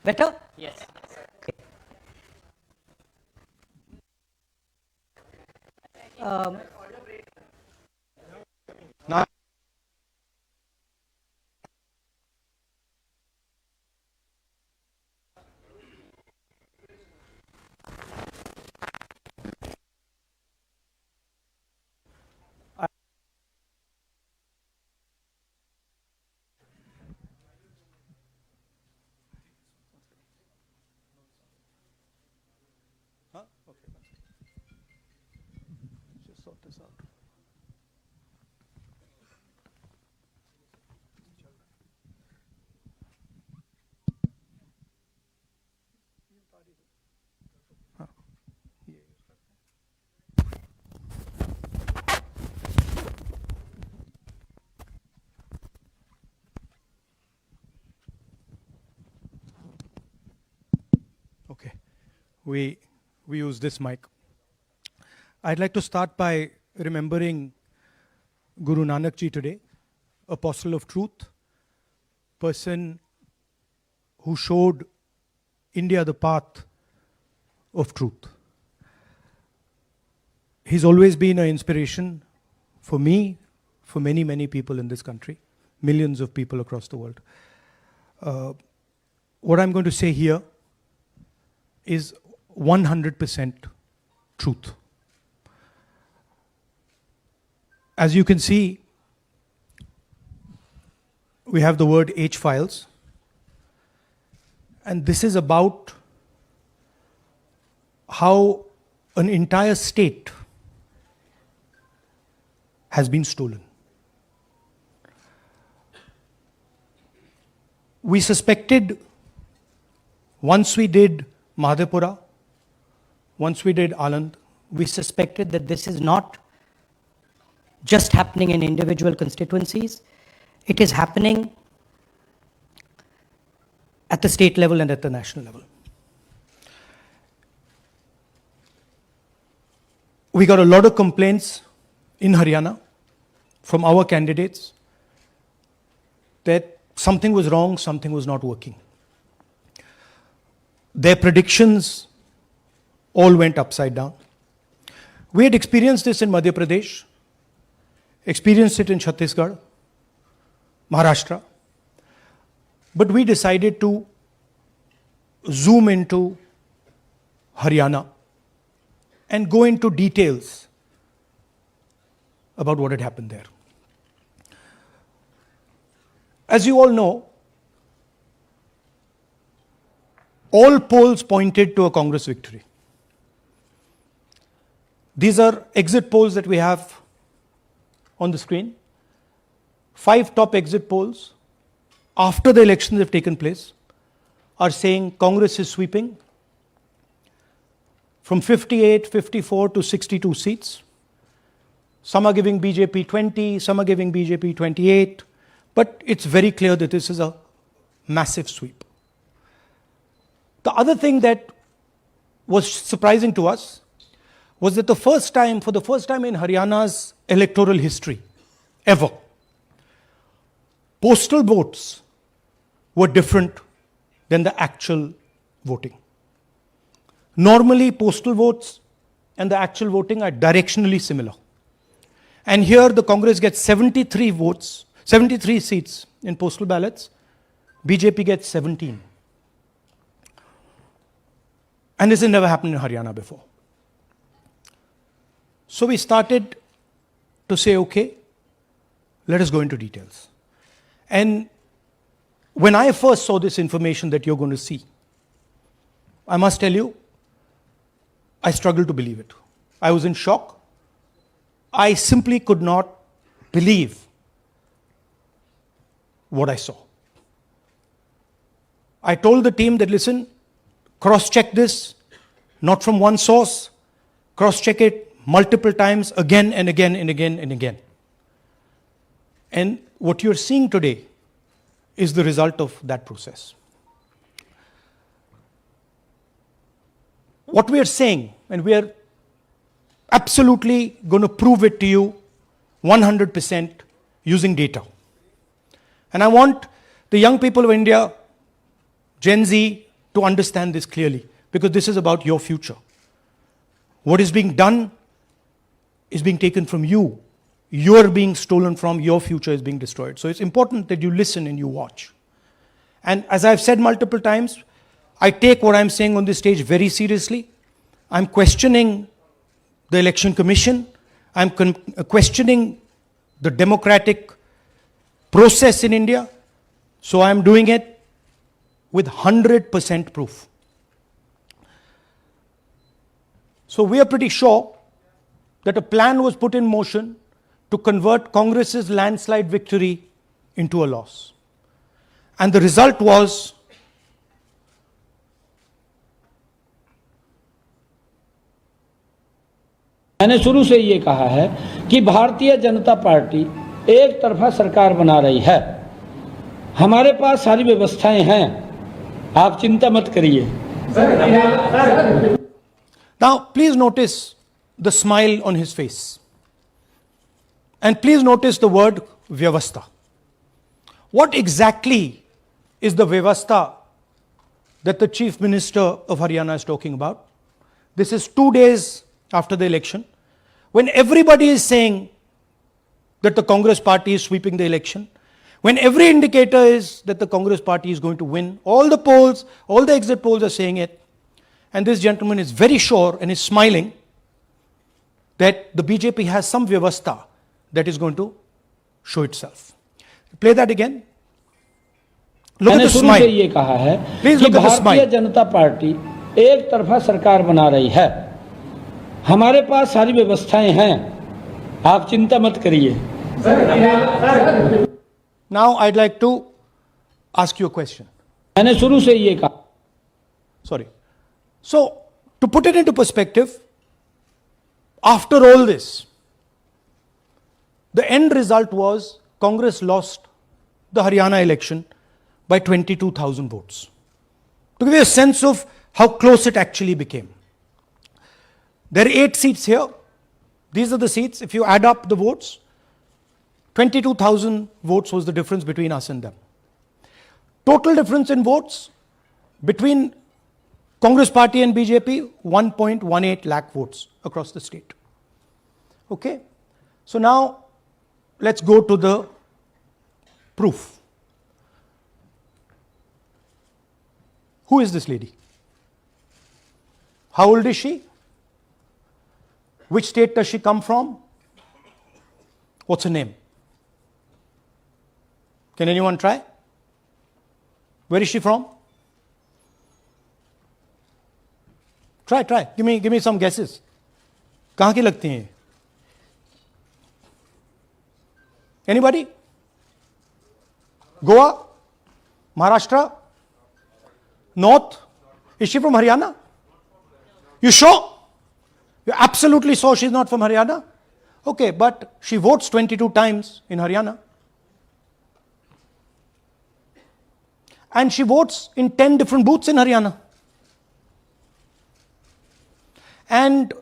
Better? Yes. Okay. Um, Now, just sort this out. Okay, we use this mic. I'd like to start by remembering Guru Nanak Ji today, apostle of truth, person who showed India the path of truth. He's always been an inspiration for me, for many, many people in this country, millions of people across the world. What I'm going to say here is 100% truth. As you can see, we have the word H files, and this is about how an entire state has been stolen. We suspected, once we did Madhepura, once we did Aland, we suspected that this is not just happening in individual constituencies, it is happening at the state level and at the national level. We got a lot of complaints in Haryana from our candidates that something was wrong, something was not working. Their predictions all went upside down. We had experienced this in Madhya Pradesh, experienced it in Chhattisgarh, Maharashtra, but we decided to zoom into Haryana and go into details about what had happened there. As you all know, all polls pointed to a Congress victory. These are exit polls that we have on the screen. 5 top exit polls after the elections have taken place are saying Congress is sweeping from 58, 54 to 62 seats. Some are giving BJP 20, some are giving BJP 28, but it's very clear that this is a massive sweep. The other thing that was surprising to us was that for the first time in Haryana's electoral history, ever, postal votes were different than the actual voting. Normally, postal votes and the actual voting are directionally similar. And here the Congress gets 73 votes, 73 seats in postal ballots, BJP gets 17. And this has never happened in Haryana before. So we started to say, okay, let us go into details. And when I first saw this information that you're going to see, I must tell you, I struggled to believe it. I was in shock. I simply could not believe what I saw. I told the team that, listen, cross-check this, not from one source, cross-check it multiple times, again and again and again and again. And what you're seeing today is the result of that process. What we are saying, and we are absolutely going to prove it to you 100% using data. And I want the young people of India, Gen Z, to understand this clearly, because this is about your future. What is being done is being taken from you. You're being stolen from, your future is being destroyed. So it's important that you listen and you watch. And as I've said multiple times, I take what I'm saying on this stage very seriously. I'm questioning the Election Commission. I'm questioning the democratic process in India. So I'm doing it with 100% proof. So we are pretty sure that a plan was put in motion to convert Congress's landslide victory into a loss. And the result was मैंने शुरू से ये कहा है कि Bharatiya Janata party एक तरफा सरकार बना रही है। हमारे पास सारी व्यवस्थाएं हैं, आप चिंता मत करिए। Now, please notice the smile on his face. And please notice the word Vyavastha. What exactly is the Vyavastha that the Chief Minister of Haryana is talking about? This is 2 days after the election, when everybody is saying that the Congress party is sweeping the election, when every indicator is that the Congress party is going to win, all the polls, all the exit polls are saying it, and this gentleman is very sure and is smiling that the BJP has some Vyavastha that is going to show itself. Play that again. Look at मैंने the शुरू से smile. ये कहा है Please कि look at the भारतीय smile. जनता party एक तरफा सरकार बना रही है। हमारे पास सारी व्यवस्थाएं हैं, आप चिंता मत करिए। Now I'd like to ask you a question. मैंने शुरू से ये कहा Sorry. So, to put it into perspective, after all this, the end result was Congress lost the Haryana election by 22,000 votes. To give you a sense of how close it actually became. There are 8 seats here. These are the seats. If you add up the votes, 22,000 votes was the difference between us and them. Total difference in votes between Congress party and BJP, 1.18 lakh votes across the state. Okay? So now, let's go to the proof. Who is this lady? How old is she? Which state does she come from? What's her name? Can anyone try? Where is she from? Try. Give me some guesses. कहाँ की लगती हैं? Anybody? Goa? Maharashtra? North? Is she from Haryana? You sure? You're absolutely sure she's not from Haryana? Okay, but she votes 22 times in Haryana. And she votes in 10 different booths in Haryana. And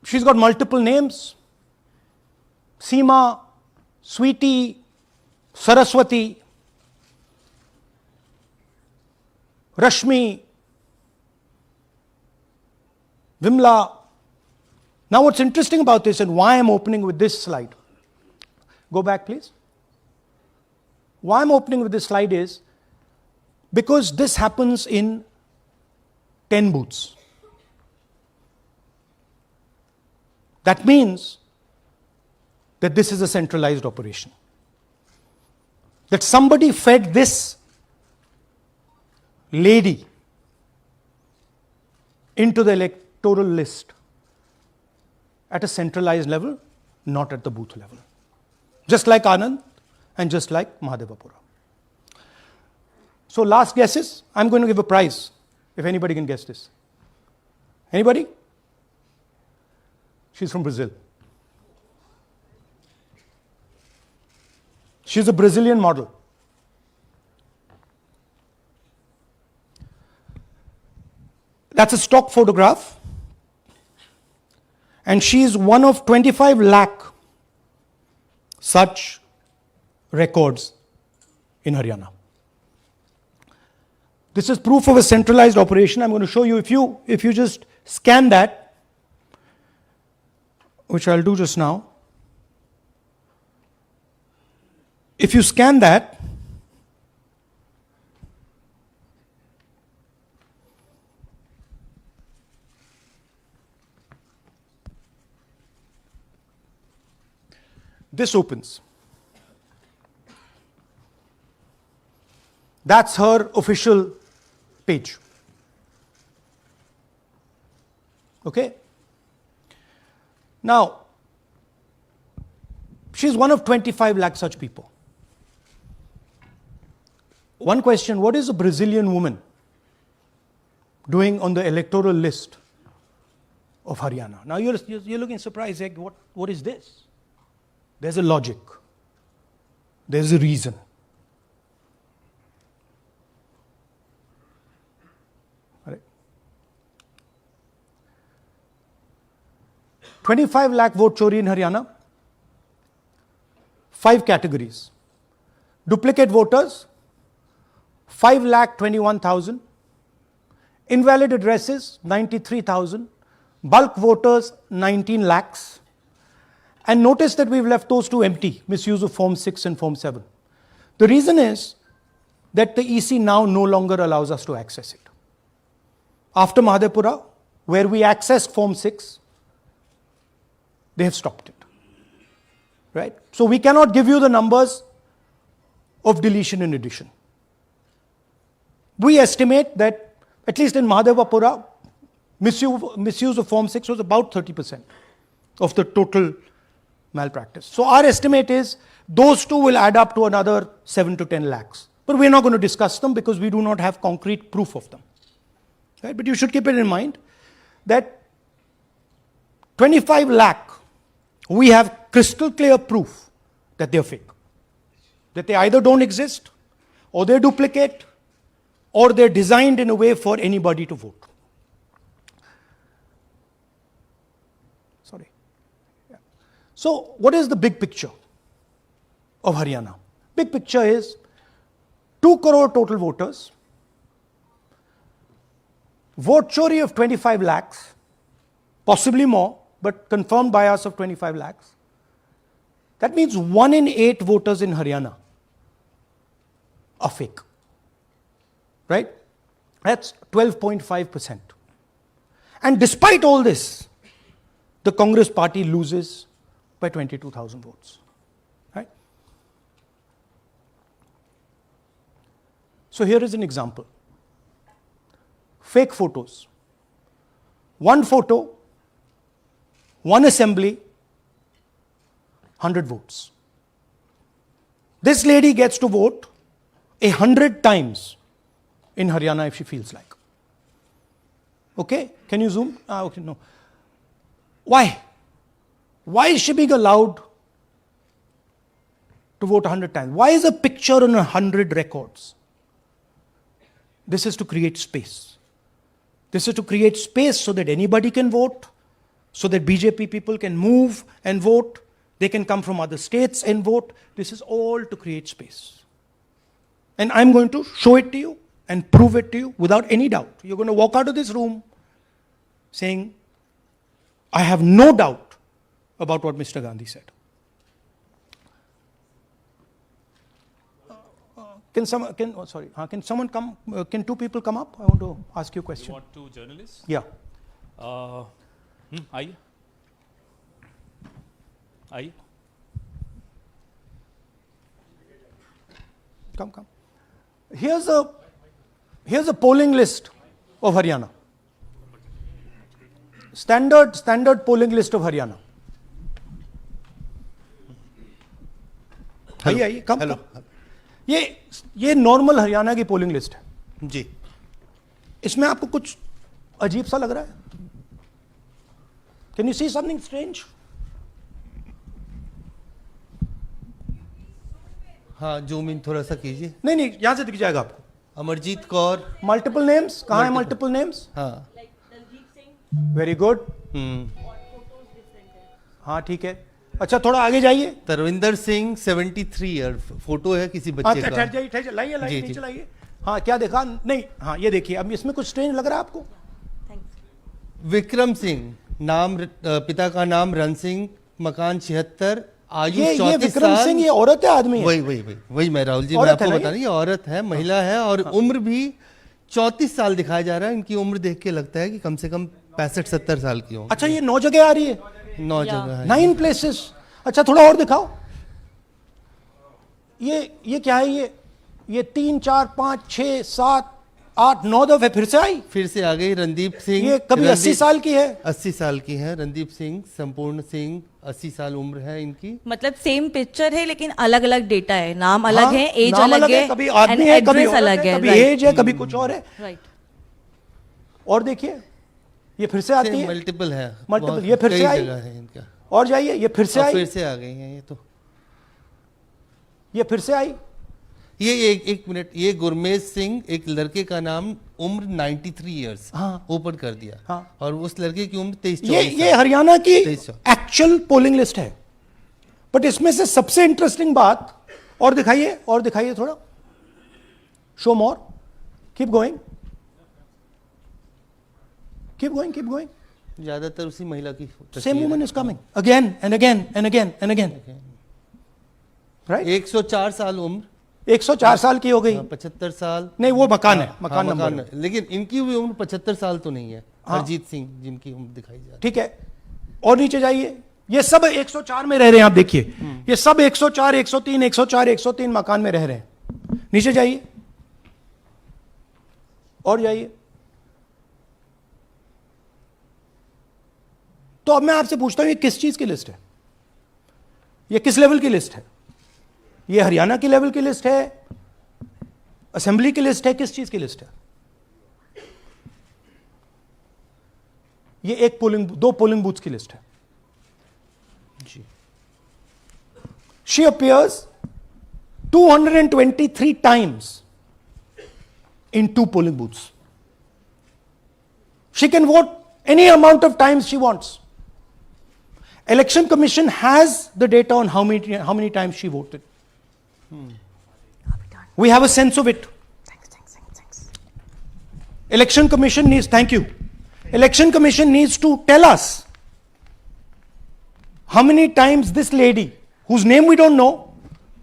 she's got multiple names. Seema, Sweetie, Saraswati, Rashmi, Vimla. Now what's interesting about this and why I'm opening with this slide. Go back please. Why I'm opening with this slide is because this happens in 10 booths. That means that this is a centralized operation. That somebody fed this lady into the electoral list at a centralized level, not at the booth level. Just like Anand and just like Mahadevapura. So last guesses, I'm going to give a prize if anybody can guess this. Anybody? She's from Brazil. She's a Brazilian model. That's a stock photograph. And she's one of 25 lakh such records in Haryana. This is proof of a centralized operation. I'm going to show you, if you just scan that, which I'll do just now. If you scan that, this opens. That's her official page. Okay? Now, she's one of 25 lakh such people. One question, what is a Brazilian woman doing on the electoral list of Haryana? Now you're looking surprised, like, what is this? There's a logic. There's a reason. All right. 25 lakh vote chori in Haryana. 5 categories. Duplicate voters, 5,21,000. Invalid addresses, 93,000. Bulk voters, 19 lakhs. And notice that we've left those two empty, misuse of Form 6 and Form 7. The reason is that the EC now no longer allows us to access it. After Mahadevpura, where we accessed Form 6, they have stopped it. Right? So we cannot give you the numbers of deletion and addition. We estimate that, at least in Mahadevpura, misuse of Form 6 was about 30% of the total malpractice. So our estimate is those two will add up to another 7 to 10 lakhs. But we're not going to discuss them because we do not have concrete proof of them. Right? But you should keep it in mind that 25 lakh, we have crystal clear proof that they're fake. That they either don't exist, or they're duplicate, or they're designed in a way for anybody to vote. Sorry. Yeah. So what is the big picture of Haryana? Big picture is 2 crore total voters, vote chori of 25 lakhs, possibly more, but confirmed bias of 25 lakhs. That means 1 in 8 voters in Haryana are fake. Right? That's 12.5%. And despite all this, the Congress party loses by 22,000 votes. Right? So here is an example. Fake photos. 1 photo, 1 assembly, 100 votes. This lady gets to vote 100 times in Haryana if she feels like. Okay? Can you zoom? Okay, no. Why? Why is she being allowed to vote 100 times? Why is a picture on 100 records? This is to create space. This is to create space so that anybody can vote, so that BJP people can move and vote. They can come from other states and vote. This is all to create space. And I'm going to show it to you and prove it to you without any doubt. You're going to walk out of this room saying, I have no doubt about what Mr. Gandhi said. Can someone come? Can 2 people come up? I want to ask you a question. You want 2 journalists? Yeah. आइए आइए Come. Here's a polling list of Haryana. Standard polling list of Haryana. आइए come hello ये normal Haryana की polling list है जी। इसमें आपको कुछ अजीब सा लग रहा है? Can you see something strange? हाँ, जूम इन थोड़ा सा कीजिए। नहीं यहां से दिख जाएगा आपको। अमरजीत कौर, मल्टीपल नेम्स, कहाँ है मल्टीपल नेम्स? हाँ वेरी गुड। हाँ ठीक है। अच्छा थोड़ा आगे जाइए। तरविंदर सिंह 73 ईयर, फोटो है किसी बच्चे का। ठहर जाइए, लाइए जी, नीचे जी। लाइए। हाँ क्या देखा नहीं, हाँ ये देखिए, अब इसमें कुछ स्ट्रेंज लग रहा है आपको? विक्रम सिंह, नाम पिता का नाम रण सिंह, मकान 76, आयु ये 34 विक्रम साल। सिंह ये औरत है आदमी है? वही मैं राहुल जी, मैं औरत आपको है ना बता ये? रही, ये औरत है, महिला है, और उम्र भी 34 साल दिखाया जा रहा है। इनकी उम्र देख के लगता है कि कम से कम 65-70 साल की हो। अच्छा, ये 9 जगह आ रही है, 9 जगह है। 9 प्लेसेस। अच्छा थोड़ा और दिखाओ, ये क्या है? ये 3 4 5 6 7 8 9 दफे फिर से आई। फिर से आ गई रणदीप सिंह। ये कभी 80 साल की है, 80 साल की है रणदीप सिंह, संपूर्ण सिंह, 80 साल उम्र है इनकी। मतलब सेम पिक्चर है लेकिन अलग अलग डेटा है, नाम अलग हाँ, है, एज नाम अलग है, कभी आदमी है, कभी औरत अलग है, है, कभी राइट एज है, कभी कुछ और है। राइट। और देखिए ये फिर से आती है, मल्टीपल है, मल्टीपल, बहुत- ये फिर कई से आई। जगह है इनका। और जाइए, ये फिर से और आई, फिर से आ गई हैं ये तो। ये फिर से आई। ये एक मिनट, ये गुरमेज सिंह, एक लड़के का नाम, उम्र 93 इयर्स, हाँ। ऊपर कर दिया। हाँ। और उस लड़के की उम्र 23 ये हरियाणा की 23 एक्चुअल पोलिंग लिस्ट है। बट इसमें से सबसे इंटरेस्टिंग बात, और दिखाइए थोड़ा, शो मोर, कीप गोइंग, ज्यादातर उसी महिला की same woman is coming again and again and again and again, right? 104 साल उम्र, 104 साल की हो गई। 75 साल। नहीं वो मकान है, हाँ, मकान नंबर मकान है। लेकिन इनकी भी उम्र 75 साल तो नहीं है। हाँ। हरजीत सिंह जिनकी उम्र दिखाई जा रही ठीक है। और नीचे जाइए, ये सब 104 में रह रहे हैं, आप देखिए ये सब 104 103 104 103 मकान में रह रहे हैं। नीचे जाइए और जाइए। तो अब मैं आपसे पूछता हूं, ये किस चीज की लिस्ट है? ये किस लेवल की लिस्ट है? ये हरियाणा की लेवल की लिस्ट है, असेंबली की लिस्ट है, किस चीज की लिस्ट है? ये दो पोलिंग बूथ्स की लिस्ट है जी। She appears 223 times in 2 polling booths. She can vote any amount of times she wants. Election Commission has the data on how many times she voted. We have a sense of it. Election Commission needs, thank you. Election Commission needs to tell us how many times this lady, whose name we don't know,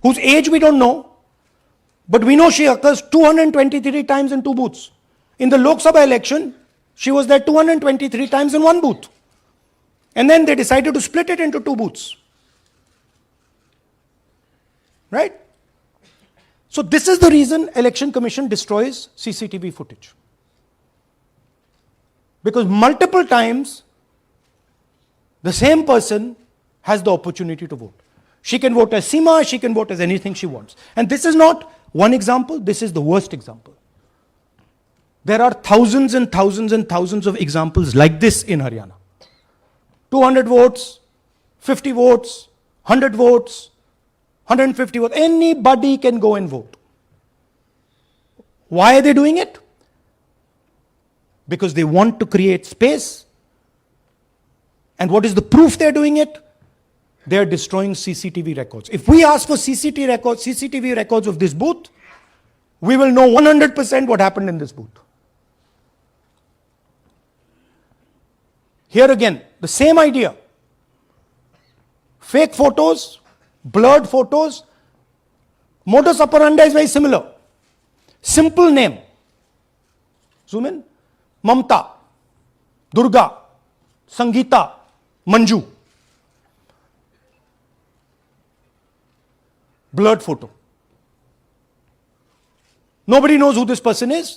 whose age we don't know, but we know she occurs 223 times in 2 booths. In the Lok Sabha election, she was there 223 times in 1 booth. And then they decided to split it into 2 booths. Right? So this is the reason Election Commission destroys CCTV footage. Because multiple times, the same person has the opportunity to vote. She can vote as Seema, she can vote as anything she wants. And this is not one example, this is the worst example. There are thousands and thousands and thousands of examples like this in Haryana. 200 votes, 50 votes, 100 votes, 150 votes. Anybody can go and vote. Why are they doing it? Because they want to create space. And what is the proof they're doing it? They're destroying CCTV records. If we ask for CCTV records of this booth, we will know 100% what happened in this booth. Here again, the same idea. Fake photos, blurred photos. Modus operandi is very similar. Simple name. Zoom in. Mamta, Durga, Sangeeta, Manju. Blurred photo. Nobody knows who this person is.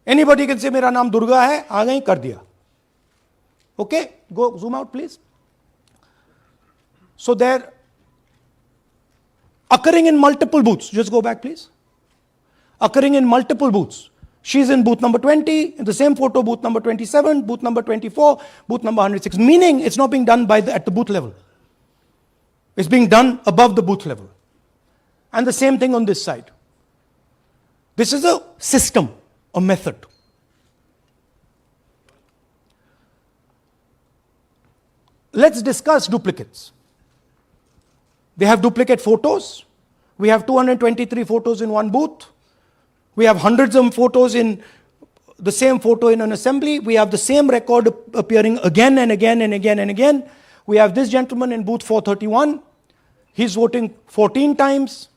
Anybody can say, मेरा नाम दुर्गा है, आ गई, कर दिया. Okay, go zoom out please. So they're occurring in multiple booths. Just go back please. Occurring in multiple booths. She's in booth number 20, in the same photo, booth number 27, booth number 24, booth number 106. Meaning it's not being done at the booth level. It's being done above the booth level. And the same thing on this side. This is a system, a method. Let's discuss duplicates. They have duplicate photos. We have 223 photos in 1 booth. We have hundreds of photos in the same photo in an assembly. We have the same record appearing again and again and again and again. We have this gentleman in booth 431. He's voting 14 times.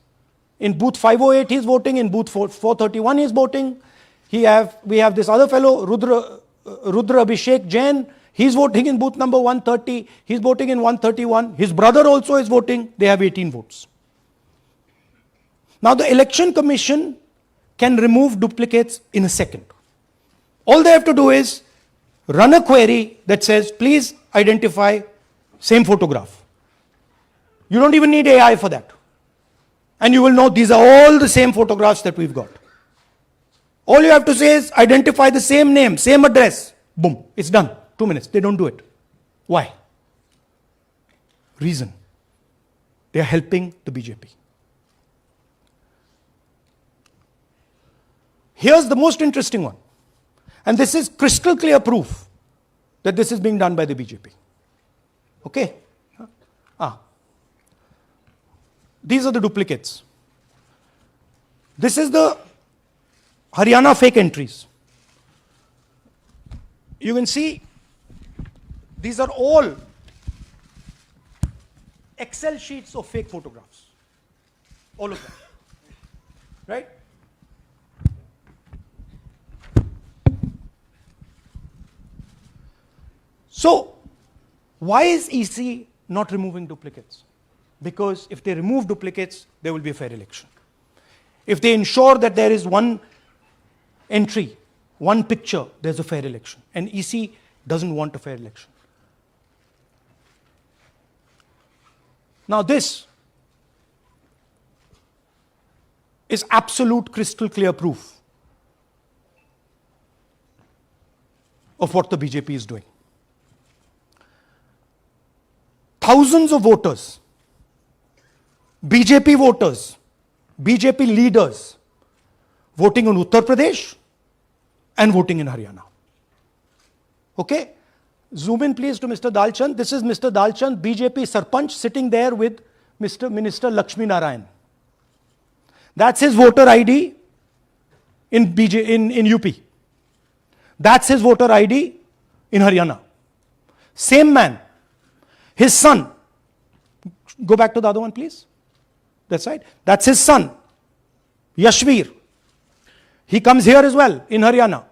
In booth 508, he's voting. In booth 431, he's voting. We have this other fellow, Rudra Abhishek Jain. He's voting in booth number 130. He's voting in 131. His brother also is voting. They have 18 votes. Now the Election Commission can remove duplicates in a second. All they have to do is run a query that says, please identify same photograph. You don't even need AI for that. And you will know these are all the same photographs that we've got. All you have to say is identify the same name, same address. Boom, it's done. 2 minutes. They don't do it. Why? Reason. They are helping the BJP. Here's the most interesting one. And this is crystal clear proof that this is being done by the BJP. Okay? These are the duplicates. This is the Haryana fake entries. You can see these are all Excel sheets of fake photographs. All of them. Right? So, why is EC not removing duplicates? Because if they remove duplicates, there will be a fair election. If they ensure that there is one entry, one picture, there's a fair election. And EC doesn't want a fair election. Now this is absolute crystal clear proof of what the BJP is doing. Thousands of voters, BJP voters, BJP leaders voting in Uttar Pradesh and voting in Haryana. Okay? Zoom in please to Mr. Dalchand. This is Mr. Dalchand, BJP Sarpanch, sitting there with Mr. Minister Lakshmi Narayan. That's his voter ID in UP. That's his voter ID in Haryana. Same man. His son. Go back to the other one, please. That's right. That's his son, Yashveer. He comes here as well in Haryana.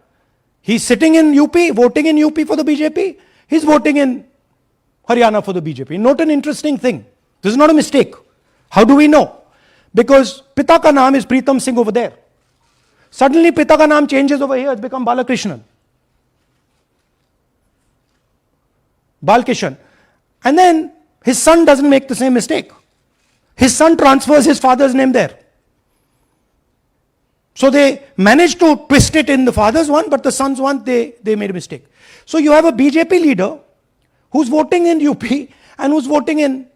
He's sitting in UP, voting in UP for the BJP. He's voting in Haryana for the BJP. Note an interesting thing. This is not a mistake. How do we know? Because Pita ka naam is Pritam Singh over there. Suddenly Pita ka naam changes over here. It's become Balakrishnan. Balkishan. And then his son doesn't make the same mistake. His son transfers his father's name there. So they managed to twist it in the father's one, but the son's one, they made a mistake. So you have a BJP leader who's voting in UP and who's voting in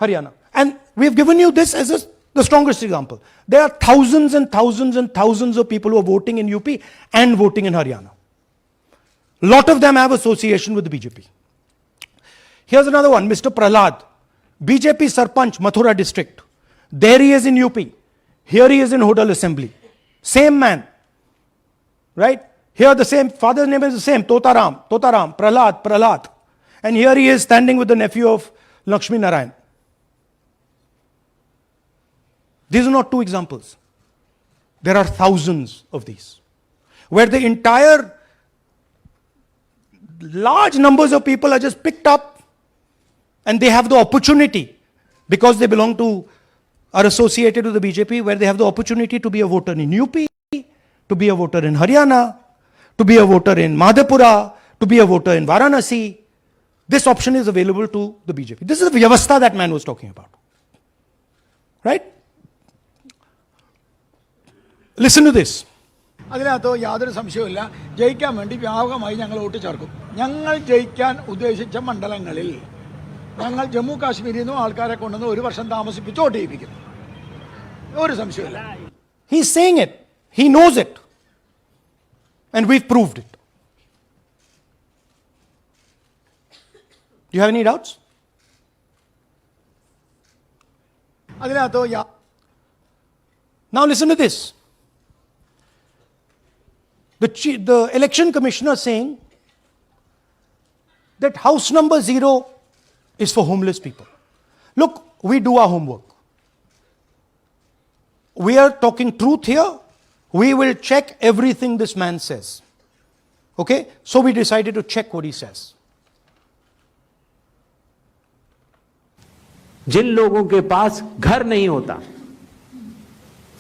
Haryana. And we've given you this as the strongest example. There are thousands and thousands and thousands of people who are voting in UP and voting in Haryana. A lot of them have association with the BJP. Here's another one, Mr. Prahlad, BJP Sarpanch, Mathura district. There he is in UP. Here he is in Hodal Assembly. Same man. Right? Here the same, father's name is the same, Totaram, Prahlad. And here he is standing with the nephew of Lakshmi Narayan. These are not two examples. There are thousands of these. Where the entire large numbers of people are just picked up and they have the opportunity, because they belong to, are associated with the BJP, where they have the opportunity to be a voter in UP, to be a voter in Haryana, to be a voter in Madhepura, to be a voter in Varanasi. This option is available to the BJP. This is the Vyavastha that man was talking about. Right? Listen to this. അതിനകത്ത് യാതൊരു സംശയവുമില്ല. ജയിക്കാൻ വേണ്ടി വ്യാപകമായി ഞങ്ങൾ vote ചേർക്കും. ഞങ്ങൾ ജയിക്കാൻ ഉദ്ദേശിച്ച മണ്ഡലങ്ങളിൽ ഞങ്ങൾ ജമ്മു കാശ്മീരിൽ നിന്നും ആൾക്കാരെ കൊണ്ടുവന്ന് ഒരു വർഷം താമസിപ്പിച്ച് വോട്ട് ചെയ്യിപ്പിക്കും. ഒരു സംശയവുമില്ല. He's saying it. He knows it. And we've proved it. Do you have any doubts? അതിനകത്ത് Now listen to this. the election commissioner saying that house number 0 is for homeless people. Look, we do our homework. We are talking truth here. We will check everything this man says. Okay? So we decided to check what he says. जिन लोगों के पास घर नहीं होता,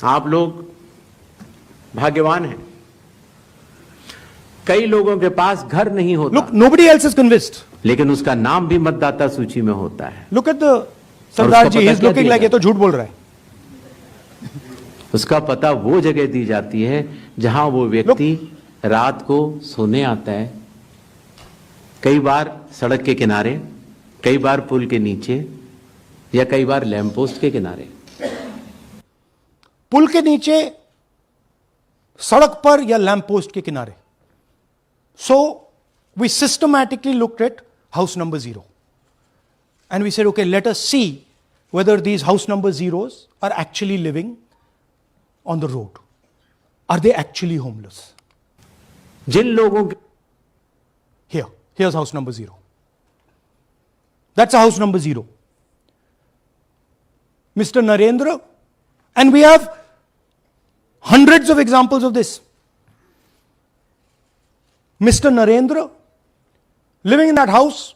आप लोग भाग्यवान हैं। कई लोगों के पास घर नहीं होता, Look, nobody else is convinced. लेकिन उसका नाम भी मतदाता सूची में होता है। Look at the Sardar ji, he's looking like ये तो झूठ बोल रहा है। उसका पता वो जगह दी जाती है जहां वो व्यक्ति रात को सोने आता है, कई बार सड़क के किनारे, कई बार पुल के नीचे, या कई बार लैंप पोस्ट के किनारे। पुल के नीचे, सड़क पर या लैंप पोस्ट के किनारे. So we systematically looked at house number 0. And we said, okay, let us see whether these house number 0s are actually living on the road. Are they actually homeless? जिन लोगों के Here's house number 0. That's a house number 0. Mr. Narendra, and we have hundreds of examples of this. Mr. Narendra living in that house,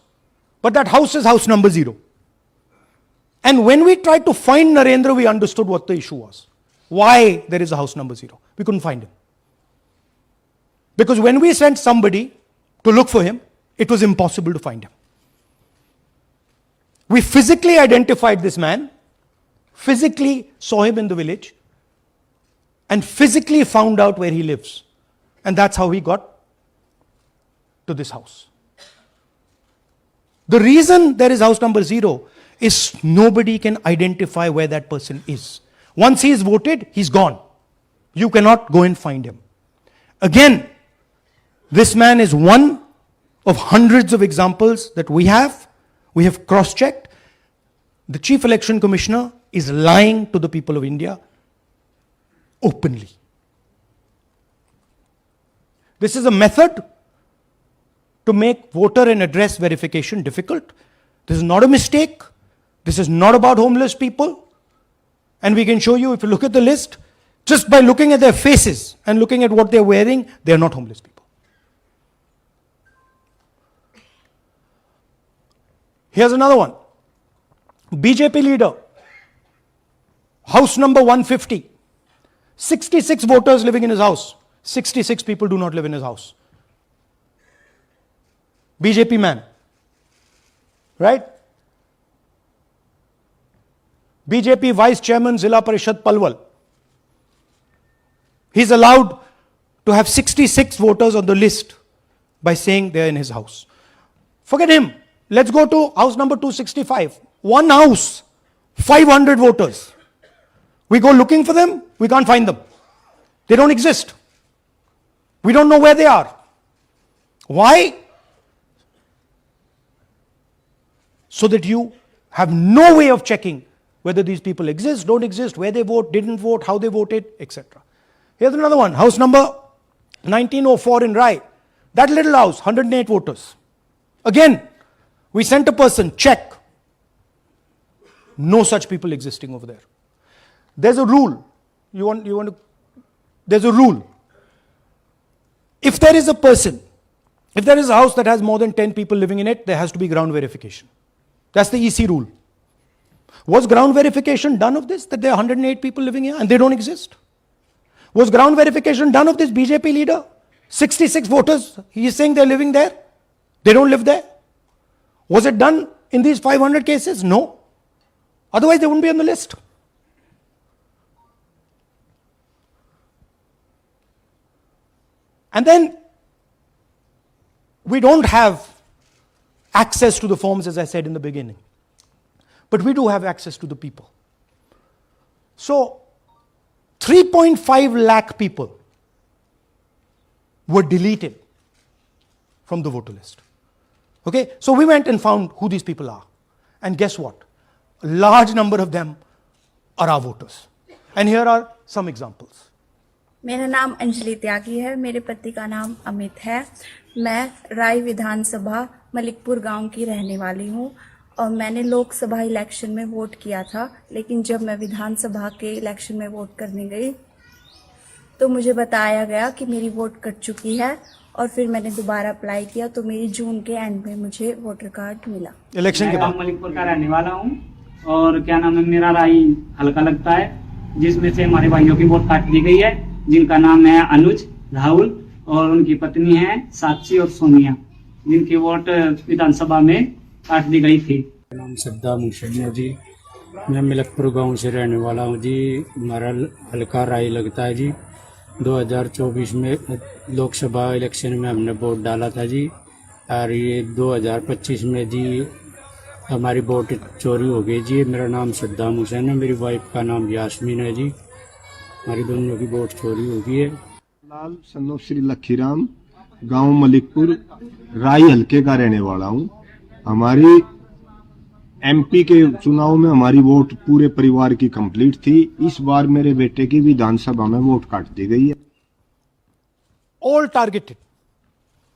but that house is house number 0. And when we tried to find Narendra, we understood what the issue was. Why there is a house number 0. We couldn't find him. Because when we sent somebody to look for him, it was impossible to find him. We physically identified this man, physically saw him in the village, and physically found out where he lives. And that's how he got to this house. The reason there is house number 0 is nobody can identify where that person is. Once he is voted, he's gone. You cannot go and find him. Again, this man is one of hundreds of examples that we have. We have cross-checked. The Chief Election Commissioner is lying to the people of India openly. This is a method to make voter and address verification difficult. This is not a mistake. This is not about homeless people. And we can show you, if you look at the list, just by looking at their faces and looking at what they're wearing, they're not homeless people. Here's another one. BJP leader, house number 150. 66 voters living in his house. 66 people do not live in his house. BJP man. Right? BJP Vice Chairman Zilla Parishad Palwal. He's allowed to have 66 voters on the list by saying they're in his house. Forget him. Let's go to house number 265. One house, 500 voters. We go looking for them, we can't find them. They don't exist. We don't know where they are. Why? So that you have no way of checking whether these people exist, don't exist, where they vote, didn't vote, how they voted, etc. Here's another one, house number 1904 in Rai. That little house, 108 voters. Again, we sent a person, check. No such people existing over there. There's a rule. There's a rule. If there is a person, if there is a house that has more than 10 people living in it, there has to be ground verification. That's the EC rule. Was ground verification done of this, that there are 108 people living here and they don't exist? Was ground verification done of this BJP leader? 66 voters, he is saying they're living there. They don't live there. Was it done in these 500 cases? No. Otherwise, they wouldn't be on the list. And then, we don't have access to the forms, as I said in the beginning. But we do have access to the people. So, 3.5 lakh people were deleted from the voter list. Okay, so we went and found who these people are. And guess what? A large number of them are our voters. And here are some examples. मेरा नाम अंजलि त्यागी है। मेरे पति का नाम अमित है। मैं राय विधानसभा मलिकपुर गांव की रहने वाली हूं और मैंने लोकसभा इलेक्शन में वोट किया था, लेकिन जब मैं विधानसभा के इलेक्शन में वोट करने गई तो मुझे बताया गया कि मेरी वोट कट चुकी है और फिर मैंने दोबारा अप्लाई किया तो मेरी जून के एंड में मुझे वोटर कार्ड मिला। इलेक्शन के मैं बाद मलिकपुर का रहने वाला हूँ और क्या नाम है, मेरा राय हल्का लगता है, जिसमें से हमारे भाइयों की वोट काट दी गई है, जिनका नाम है अनुज, राहुल और उनकी पत्नी है साक्षी और सोनिया, जिनकी वोट विधानसभा में काट दी गई थी। नाम सद्दाम हुसैन है जी। मैं मलिकपुर गांव से रहने वाला हूं जी। हमारा हल्का राय लगता है जी। 2024 में लोकसभा इलेक्शन में हमने वोट डाला था जी और ये 2025 में जी हमारी वोट चोरी हो गई जी। मेरा नाम सद्दाम हुसैन है, मेरी वाइफ का नाम यास्मीन है जी। हमारी दोनों की वोट चोरी हो गई है। लाल सन्नो श्री लखीराम, गांव मलिकपुर, राय हल्के का रहने वाला हूं। हमारी एमपी के चुनाव में हमारी वोट पूरे परिवार की कंप्लीट थी। इस बार मेरे बेटे की विधानसभा में वोट काट दी गई है। all targeted,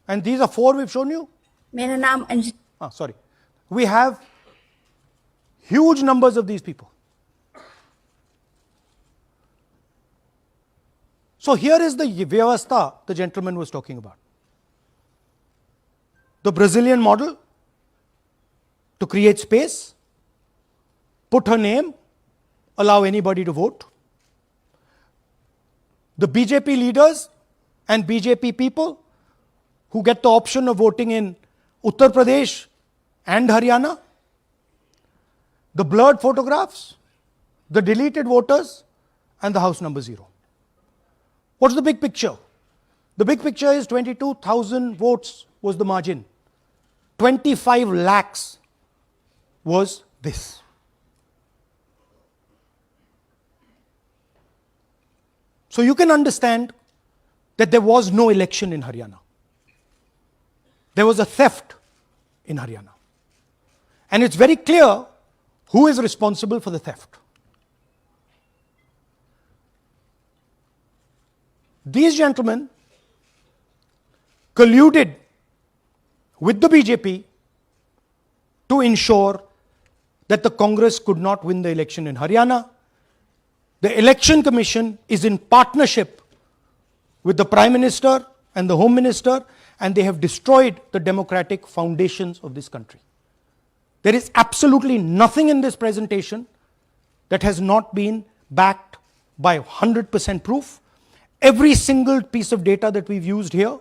and these are 4 we've shown you. मेरा नाम Anjali Sorry, we have huge numbers of these people. So here is the vyavastha the gentleman was talking about. The Brazilian model to create space, put her name, allow anybody to vote. The BJP leaders and BJP people who get the option of voting in Uttar Pradesh and Haryana, the blurred photographs, the deleted voters, and the house number 0. What's the big picture? The big picture is 22,000 votes was the margin. 25 lakhs was this. So you can understand that there was no election in Haryana. There was a theft in Haryana. And it's very clear who is responsible for the theft. These gentlemen colluded with the BJP to ensure that the Congress could not win the election in Haryana. The Election Commission is in partnership with the Prime Minister and the Home Minister, and they have destroyed the democratic foundations of this country. There is absolutely nothing in this presentation that has not been backed by 100% proof. Every single piece of data that we've used here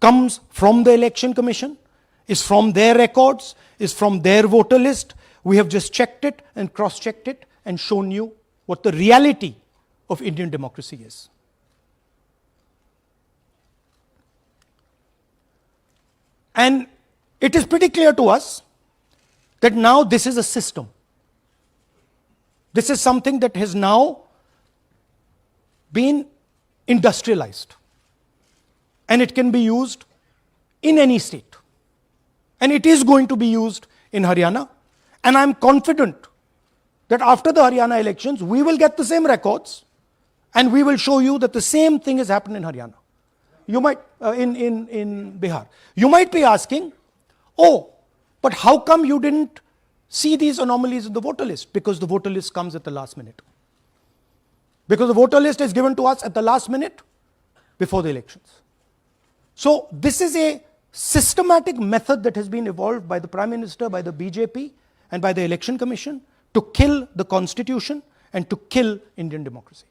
comes from the Election Commission, is from their records, is from their voter list. We have just checked it and cross-checked it and shown you what the reality of Indian democracy is. And it is pretty clear to us that now this is a system. This is something that has now been industrialized. And it can be used in any state. And it is going to be used in Haryana. And I'm confident that after the Haryana elections, we will get the same records and we will show you that the same thing has happened in Haryana. You might, in Bihar. You might be asking, oh, but how come you didn't see these anomalies in the voter list? Because the voter list comes at the last minute. Because the voter list is given to us at the last minute before the elections. So this is a systematic method that has been evolved by the Prime Minister, by the BJP, and by the Election Commission to kill the Constitution and to kill Indian democracy.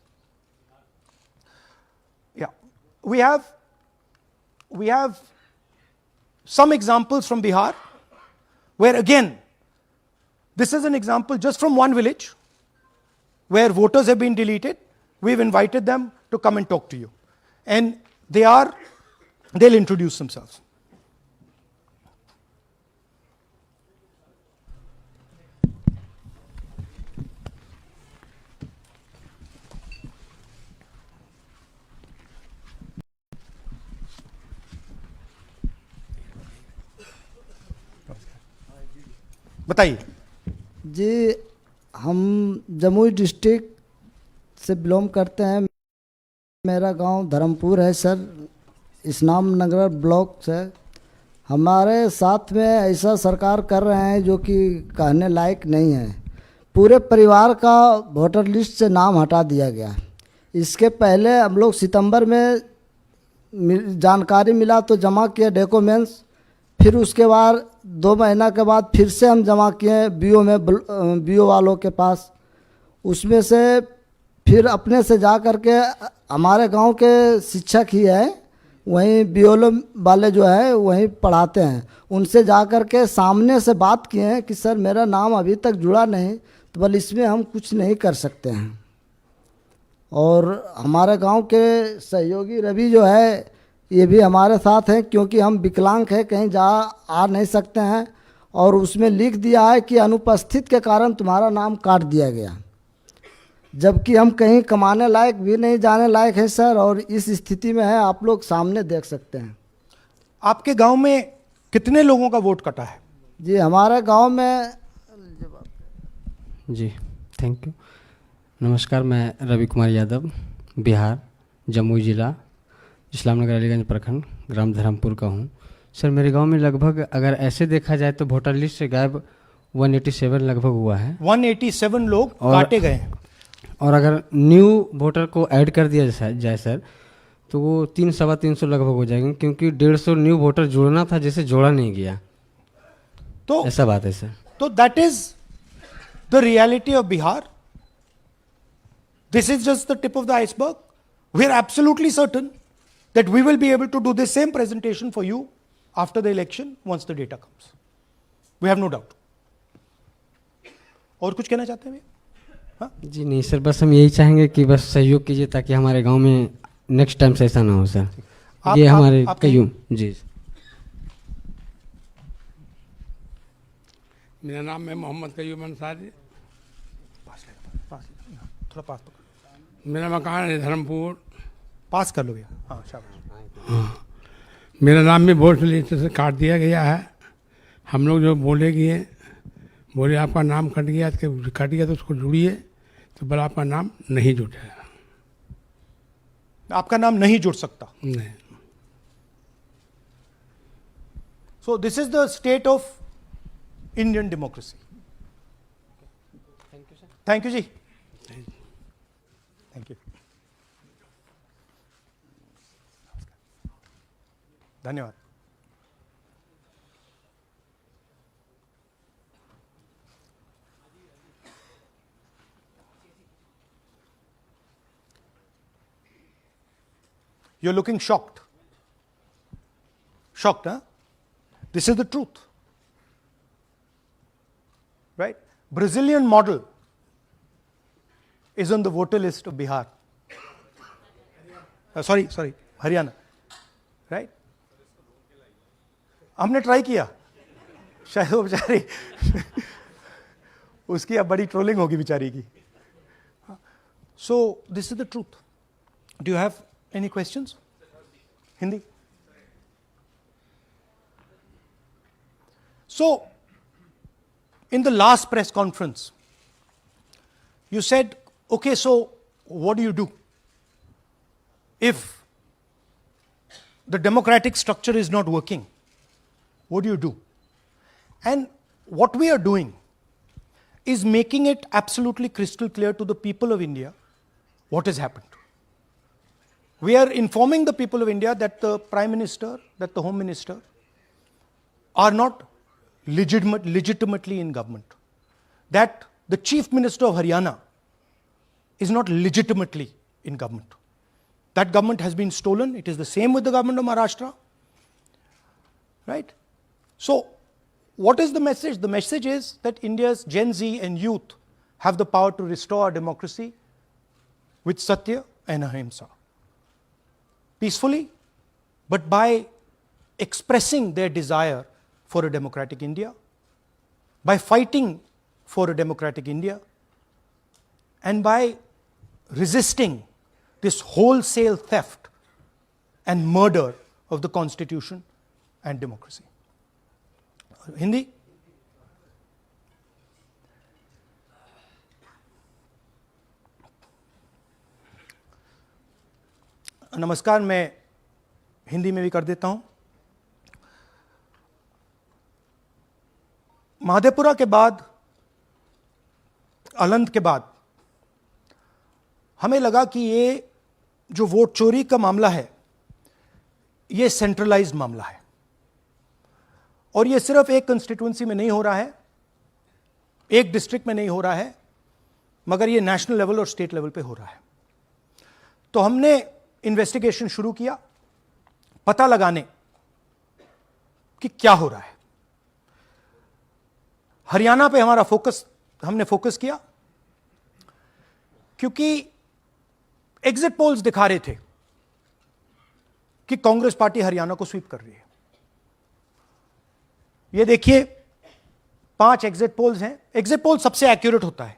Yeah, we have some examples from Bihar, where again, this is an example just from one village, where voters have been deleted. We've invited them to come and talk to you. And they'll introduce themselves. बताइए जी। हम Jamui district से belong करते हैं। मेरा गांव धर्मपुर है sir, इस्लाम नगर block से। हमारे साथ में ऐसा सरकार कर रहे हैं जो कि कहने लायक नहीं है। पूरे परिवार का वोटर लिस्ट से नाम हटा दिया गया। इसके पहले हम लोग सितंबर में जानकारी मिला तो जमा किए डॉक्यूमेंट्स, फिर उसके बाद 2 महीना के बाद फिर से हम जमा किए बीओ में, बीओ वालों के पास। उसमें से फिर अपने से जा कर के हमारे गांव के शिक्षक ही है, वहीं बीओलो वाले जो है वहीं पढ़ाते हैं, उनसे जा कर के सामने से बात किए हैं कि सर मेरा नाम अभी तक जुड़ा नहीं, तो बोले इसमें हम कुछ नहीं कर सकते हैं। और हमारे गांव के सहयोगी रवि जो है ये भी हमारे साथ हैं, क्योंकि हम विकलांग हैं, कहीं जा आ नहीं सकते हैं, और उसमें लिख दिया है कि अनुपस्थित के कारण तुम्हारा नाम काट दिया गया, जबकि हम कहीं कमाने लायक भी नहीं, जाने लायक है सर। और इस स्थिति में है, आप लोग सामने देख सकते हैं। आपके गांव में कितने लोगों का वोट कटा है? जी हमारे गांव में, जी थैंक यू। नमस्कार, मैं रवि कुमार यादव, बिहार, जमुई जिला, इस्लामनगर अलीगंज प्रखंड, ग्राम धर्मपुर का हूँ। सर मेरे गांव में लगभग अगर ऐसे देखा जाए तो वोटर लिस्ट से गायब 187 लगभग हुआ है। 187 लोग काटे गए हैं। और अगर न्यू वोटर को ऐड कर दिया जाए सर तो वो 300-325 लगभग हो जाएंगे, क्योंकि 150 न्यू वोटर जोड़ना था जिसे जोड़ा नहीं गया। तो ऐसा बात है सर। तो that is the reality of Bihar. This is just the tip of the iceberg. We are absolutely certain that we will be able to do the same presentation for you after the election once the data comes. We have no doubt. और कुछ कहना चाहते हैं? हाँ? जी नहीं sir, बस हम यही चाहेंगे कि बस सहयोग कीजिए ताकि हमारे गांव में नेक्स्ट टाइम से ऐसा ना हो सर। ये हमारे कयूं जी। मेरा नाम है मोहम्मद कयूम अंसारी। थोड़ा पास मेरा मकान है धर्मपुर। पास कर लो भैया। हाँ शाबाश। हाँ, मेरा नाम भी वोट लिस्ट से काट दिया गया है। हम लोग जो बोले आपका नाम कट गया तो उसको जुड़िए, तो बोला आपका नाम नहीं जुटा। आपका नाम नहीं जुड़ सकता। नहीं। So this is the state of Indian democracy. Thank you, sir. Thank you, ji. Thank you. धन्यवाद। You're looking shocked. Shocked, huh? This is the truth. Right? Brazilian model is on the voter list of Bihar. Sorry, Haryana. Right? हमने try किया, शायद वो बेचारी उसकी अब बड़ी trolling होगी बेचारी की। So this is the truth. Do you have any questions? Hindi? So, in the last press conference, you said, okay, so what do you do? If the democratic structure is not working, what do you do? And what we are doing is making it absolutely crystal clear to the people of India what has happened. We are informing the people of India that the Prime Minister, that the Home Minister are not legitimately in government. That the Chief Minister of Haryana is not legitimately in government. That government has been stolen. It is the same with the government of Maharashtra. Right? So, what is the message? The message is that India's Gen Z and youth have the power to restore our democracy with Satya and Ahimsa. Peacefully, but by expressing their desire for a democratic India, by fighting for a democratic India, and by resisting this wholesale theft and murder of the Constitution and democracy. Hindi? नमस्कार, मैं हिंदी में भी कर देता हूं। महादेपुरा के बाद, अलंध के बाद हमें लगा कि ये जो वोट चोरी का मामला है ये सेंट्रलाइज्ड मामला है और ये सिर्फ एक कंस्टिट्यूंसी में नहीं हो रहा है, एक डिस्ट्रिक्ट में नहीं हो रहा है, मगर ये नेशनल लेवल और स्टेट लेवल पे हो रहा है। तो हमने इन्वेस्टिगेशन शुरू किया, पता लगाने कि क्या हो रहा है। हरियाणा पे हमने फोकस किया क्योंकि एग्जिट पोल्स दिखा रहे थे कि कांग्रेस पार्टी हरियाणा को स्वीप कर रही है। ये देखिए 5 एग्जिट पोल्स हैं। एग्जिट पोल सबसे एक्यूरेट होता है,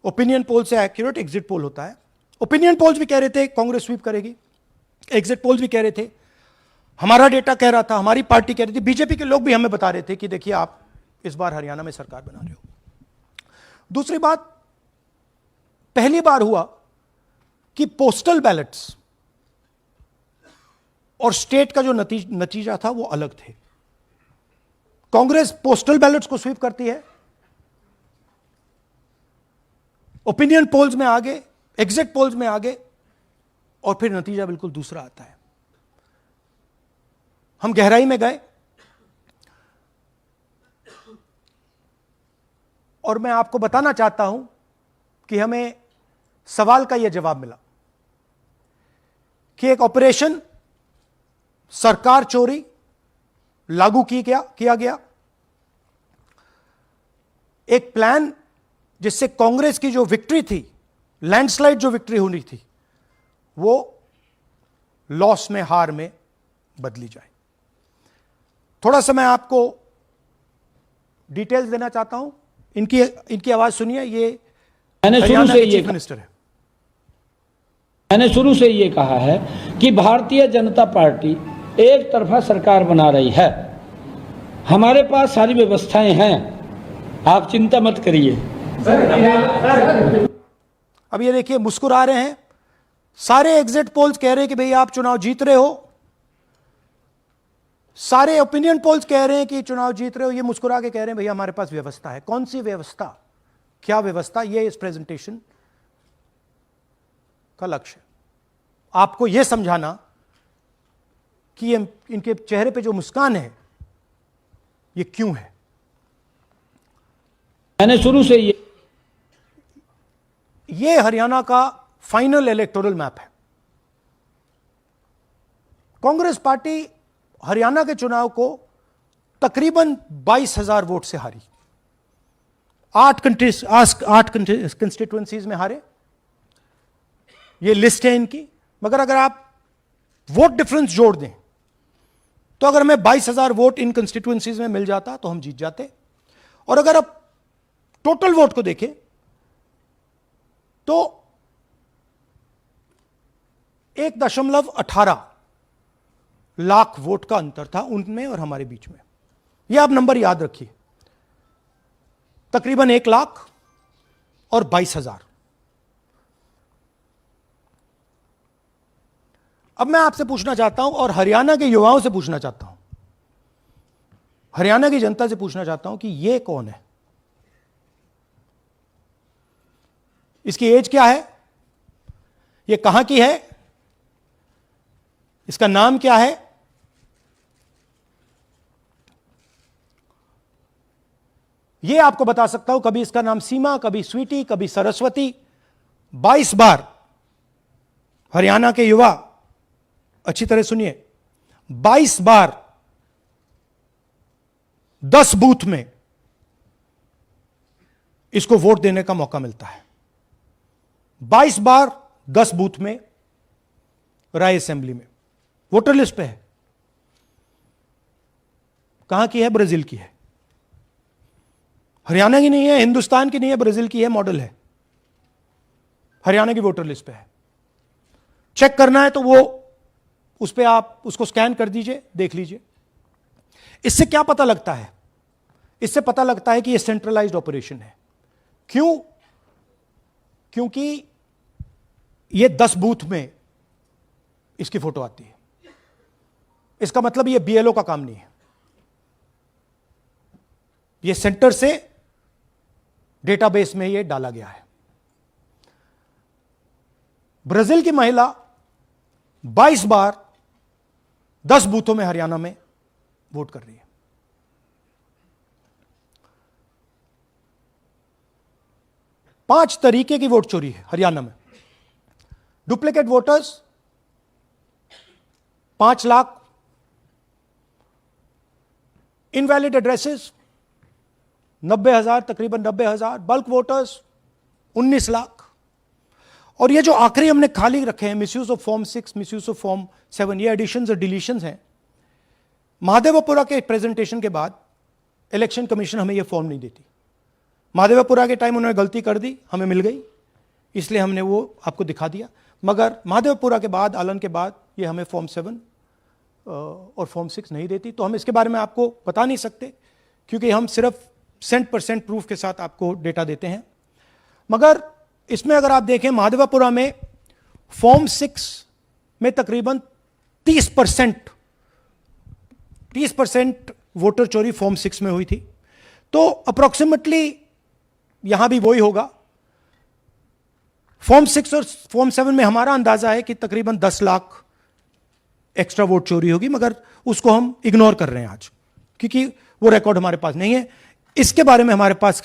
ओपिनियन पोल से एक्यूरेट एग्जिट पोल होता है। ओपिनियन पोल्स भी कह रहे थे कांग्रेस स्वीप करेगी, एग्जिट पोल्स भी कह रहे थे, हमारा डेटा कह रहा था, हमारी पार्टी कह रही थी, बीजेपी के लोग भी हमें बता रहे थे कि देखिए आप इस बार हरियाणा में सरकार बना रहे हो। दूसरी बात, पहली बार हुआ कि पोस्टल बैलेट्स और स्टेट का जो नतीजा था वो अलग थे। कांग्रेस पोस्टल बैलेट्स को स्वीप करती है, ओपिनियन पोल्स में आगे, एग्जिट पोल्स में आगे, और फिर नतीजा बिल्कुल दूसरा आता है। हम गहराई में गए और मैं आपको बताना चाहता हूं कि हमें सवाल का यह जवाब मिला कि एक ऑपरेशन सरकार चोरी लागू किया गया, एक प्लान जिससे कांग्रेस की जो विक्ट्री थी, लैंडस्लाइड जो विक्ट्री होनी थी, वो लॉस में, हार में बदली जाए। थोड़ा सा मैं आपको डिटेल्स देना चाहता हूं। इनकी आवाज सुनिए। ये हरियाणा के चीफ मिनिस्टर है। मैंने शुरू से ये कहा है कि भारतीय जनता पार्टी एक तरफा सरकार बना रही है। हमारे पास सारी व्यवस्थाएं हैं, आप चिंता मत करिए। अब ये देखिए मुस्कुरा रहे हैं। सारे एग्जिट पोल्स कह रहे हैं कि भाई आप चुनाव जीत रहे हो, सारे ओपिनियन पोल्स कह रहे हैं कि चुनाव जीत रहे हो। ये मुस्कुरा के कह रहे हैं भैया हमारे पास व्यवस्था है। कौन सी व्यवस्था, क्या व्यवस्था, ये इस प्रेजेंटेशन का लक्ष्य है। आपको यह समझाना कि ये इनके चेहरे पे जो मुस्कान है ये क्यों है। मैंने शुरू से ये हरियाणा का फाइनल इलेक्टोरल मैप है। कांग्रेस पार्टी हरियाणा के चुनाव को तकरीबन 22,000 वोट से हारी। 8 कंस्टिट्यूएंसीज में हारे। ये लिस्ट है इनकी। मगर अगर आप वोट डिफरेंस जोड़ दें तो अगर हमें 22,000 वोट इन कंस्टिट्यूएंसीज में मिल जाता तो हम जीत जाते। और अगर आप टोटल वोट को देखें तो 1.18 लाख वोट का अंतर था उनमें और हमारे बीच में। यह आप नंबर याद रखिए, तकरीबन 1 लाख और 22,000। अब मैं आपसे पूछना चाहता हूं और हरियाणा के युवाओं से पूछना चाहता हूं, हरियाणा की जनता से पूछना चाहता हूं कि यह कौन है, इसकी एज क्या है, यह कहां की है, इसका नाम क्या है। यह आपको बता सकता हूं, कभी इसका नाम सीमा, कभी स्वीटी, कभी सरस्वती। 22 बार हरियाणा के युवा, अच्छी तरह सुनिए, 22 बार 10 बूथ में इसको वोट देने का मौका मिलता है। 22 बार 10 बूथ में राय असेंबली में। वोटर लिस्ट पे है। कहां की है? ब्राजील की है। हरियाणा की नहीं है, हिंदुस्तान की नहीं है, ब्राजील की है, मॉडल है। हरियाणा की वोटर लिस्ट पे है। चेक करना है तो वो उस पे आप उसको स्कैन कर दीजिए, देख लीजिए। इससे क्या पता लगता है? इससे पता लगता है कि ये सेंट्रलाइज्ड ऑपरेशन है। क्यों? क्योंकि ये 10 बूथ में इसकी फोटो आती है। इसका मतलब ये बीएलओ का काम नहीं है, ये सेंटर से डेटाबेस में ये डाला गया है। ब्राजील की महिला 22 बार 10 बूथों में हरियाणा में वोट कर रही है। पांच तरीके की वोट चोरी है हरियाणा में। Duplicate voters 5 lakh, invalid addresses 90,000, तकरीबन 90,000, बल्क वोटर्स 19 लाख। और ये जो आखिरी हमने खाली रखे हैं, misuse of form 6, misuse of form 7, ये एडिशंस और डिलीशंस हैं। महादेवपुरा के प्रेजेंटेशन के बाद इलेक्शन कमीशन हमें ये फॉर्म नहीं देती। महादेवपुरा के टाइम उन्होंने गलती कर दी, हमें मिल गई, इसलिए हमने वो आपको दिखा दिया। मगर महादेवपुरा के बाद, आलन के बाद ये हमें फॉर्म 7 और फॉर्म 6 नहीं देती। तो हम इसके बारे में आपको बता नहीं सकते, क्योंकि हम सिर्फ 100% प्रूफ के साथ आपको डेटा देते हैं। मगर इसमें अगर आप देखें, महादेवपुरा में फॉर्म 6 में तकरीबन 30% वोटर चोरी फॉर्म 6 में हुई थी। तो अप्रोक्सीमेटली यहां भी वही होगा। फॉर्म 6 और फॉर्म 7 में हमारा अंदाजा है कि तकरीबन 10 लाख एक्स्ट्रा वोट चोरी होगी, मगर उसको हम इग्नोर कर रहे हैं आज, क्योंकि वो रिकॉर्ड हमारे पास नहीं है। इसके बारे में हमारे पास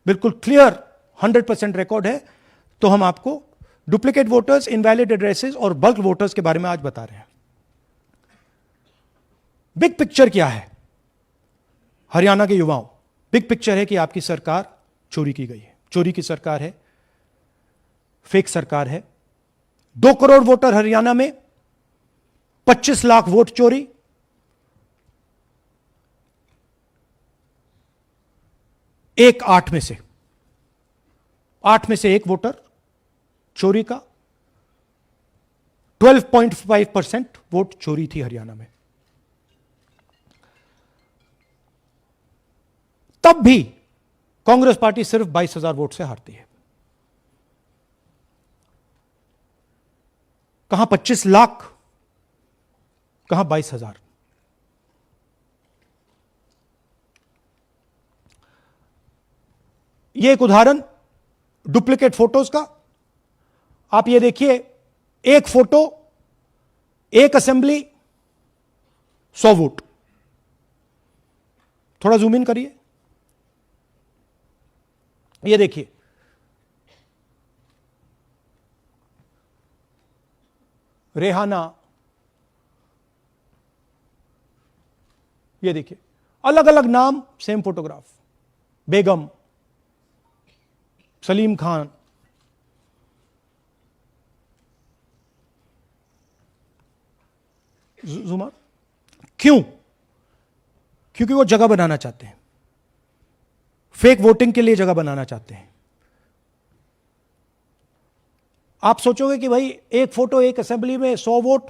बिल्कुल क्लियर 100% रिकॉर्ड है। तो हम आपको डुप्लीकेट वोटर्स, इनवैलिड एड्रेसेस और बल्क वोटर्स के बारे में आज बता रहे हैं। बिग पिक्चर क्या है हरियाणा के युवाओं? बिग पिक्चर है कि आपकी सरकार चोरी की गई है, चोरी की सरकार है, फेक सरकार है। 2 करोड़ वोटर हरियाणा में, 25 लाख वोट चोरी। एक 8 में से एक वोटर चोरी का। 12.5% वोट चोरी थी हरियाणा में। तब भी कांग्रेस पार्टी सिर्फ 22,000 वोट से हारती है। कहां 25 लाख, कहां 22,000। यह एक उदाहरण डुप्लीकेट फोटोज का। आप ये देखिए, एक फोटो, एक असेंबली, 100 वोट। थोड़ा जूम इन करिए, ये देखिए, रेहाना, ये देखिए, अलग अलग नाम, सेम फोटोग्राफ। बेगम, सलीम खान, जुमा। क्यों? क्योंकि वो जगह बनाना चाहते हैं, फेक वोटिंग के लिए जगह बनाना चाहते हैं। आप सोचोगे कि भाई एक फोटो, एक असेंबली में 100 वोट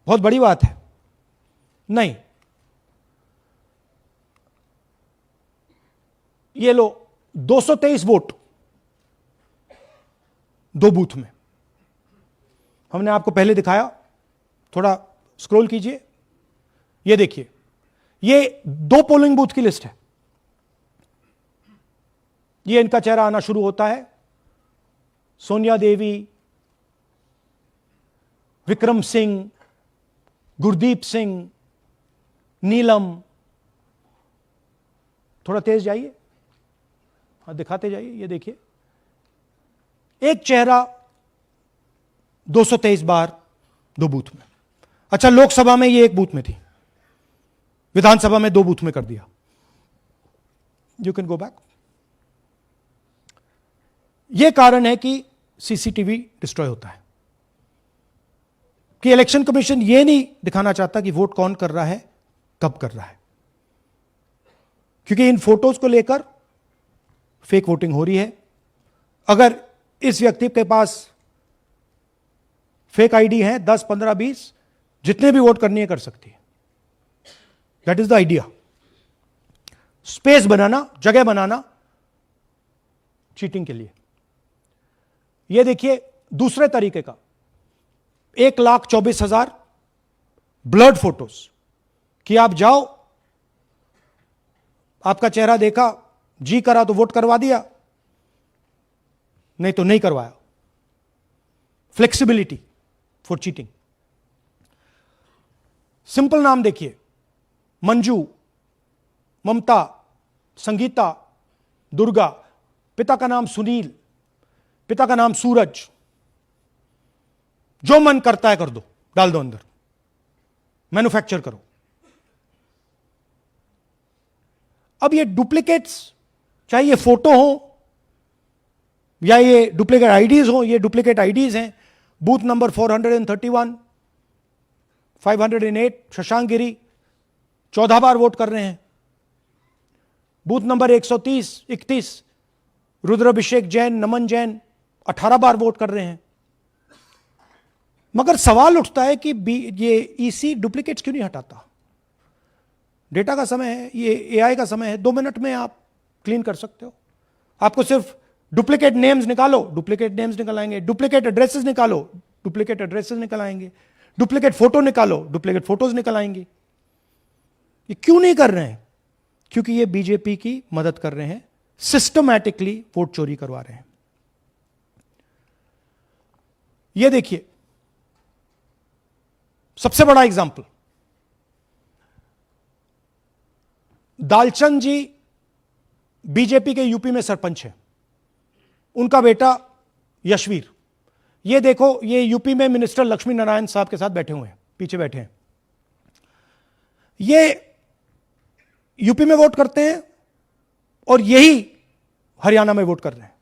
बहुत बड़ी बात है। नहीं, ये लो 223 वोट 2 बूथ में। हमने आपको पहले दिखाया, थोड़ा स्क्रॉल कीजिए, ये देखिए, ये 2 पोलिंग बूथ की लिस्ट है। ये इनका चेहरा आना शुरू होता है। सोनिया देवी, विक्रम सिंह, गुरदीप सिंह, नीलम। थोड़ा तेज जाइए, हाँ दिखाते जाइए, ये देखिए, एक चेहरा 223 बार 2 बूथ में। अच्छा, लोकसभा में ये 1 बूथ में थी, विधानसभा में 2 बूथ में कर दिया। You can go back. यह कारण है कि सीसीटीवी डिस्ट्रॉय होता है, कि इलेक्शन कमीशन यह नहीं दिखाना चाहता कि वोट कौन कर रहा है, कब कर रहा है, क्योंकि इन फोटोज को लेकर फेक वोटिंग हो रही है। अगर इस व्यक्ति के पास फेक आईडी है, 10, 15, 20, जितने भी वोट करनी है कर सकती है। That is the idea. Space बनाना, जगह बनाना चीटिंग के लिए। यह देखिए दूसरे तरीके का, 1,24,000 ब्लर्ड फोटोज कि आप जाओ, आपका चेहरा देखा, जी करा तो वोट करवा दिया, नहीं तो नहीं करवाया। Flexibility for cheating. सिंपल नाम देखिए, मंजू, ममता, संगीता, दुर्गा, पिता का नाम सुनील, पिता का नाम सूरज। जो मन करता है कर दो, डाल दो अंदर, मैन्युफैक्चर करो। अब ये डुप्लीकेट्स, चाहे ये फोटो हो या ये डुप्लीकेट आईडीज हो, ये डुप्लीकेट आईडीज हैं। बूथ नंबर 431, 508 शशांक गिरी 14 बार वोट कर रहे हैं। बूथ नंबर 130, 31 रुद्राभिषेक जैन, नमन जैन 18 बार वोट कर रहे हैं। मगर सवाल उठता है कि ये ईसी डुप्लीकेट्स क्यों नहीं हटाता? डेटा का समय है, ये एआई का समय है, 2 मिनट में आप क्लीन कर सकते हो। आपको सिर्फ डुप्लीकेट नेम्स निकालो, डुप्लीकेट नेम्स निकल आएंगे। डुप्लीकेट एड्रेसेस निकालो, डुप्लीकेट एड्रेसेस निकल आएंगे। डुप्लीकेट फोटो निकालो, डुप्लीकेट फोटोज निकल आएंगे। ये क्यों नहीं कर रहे हैं? क्योंकि ये बीजेपी की मदद कर रहे हैं, सिस्टमैटिकली वोट चोरी करवा रहे हैं। ये देखिए सबसे बड़ा एग्जाम्पल, दालचंद जी बीजेपी के यूपी में सरपंच है, उनका बेटा यशवीर। ये देखो, ये यूपी में मिनिस्टर लक्ष्मी नारायण साहब के साथ बैठे हुए हैं, पीछे बैठे हैं। ये यूपी में वोट करते हैं और यही हरियाणा में वोट कर रहे हैं।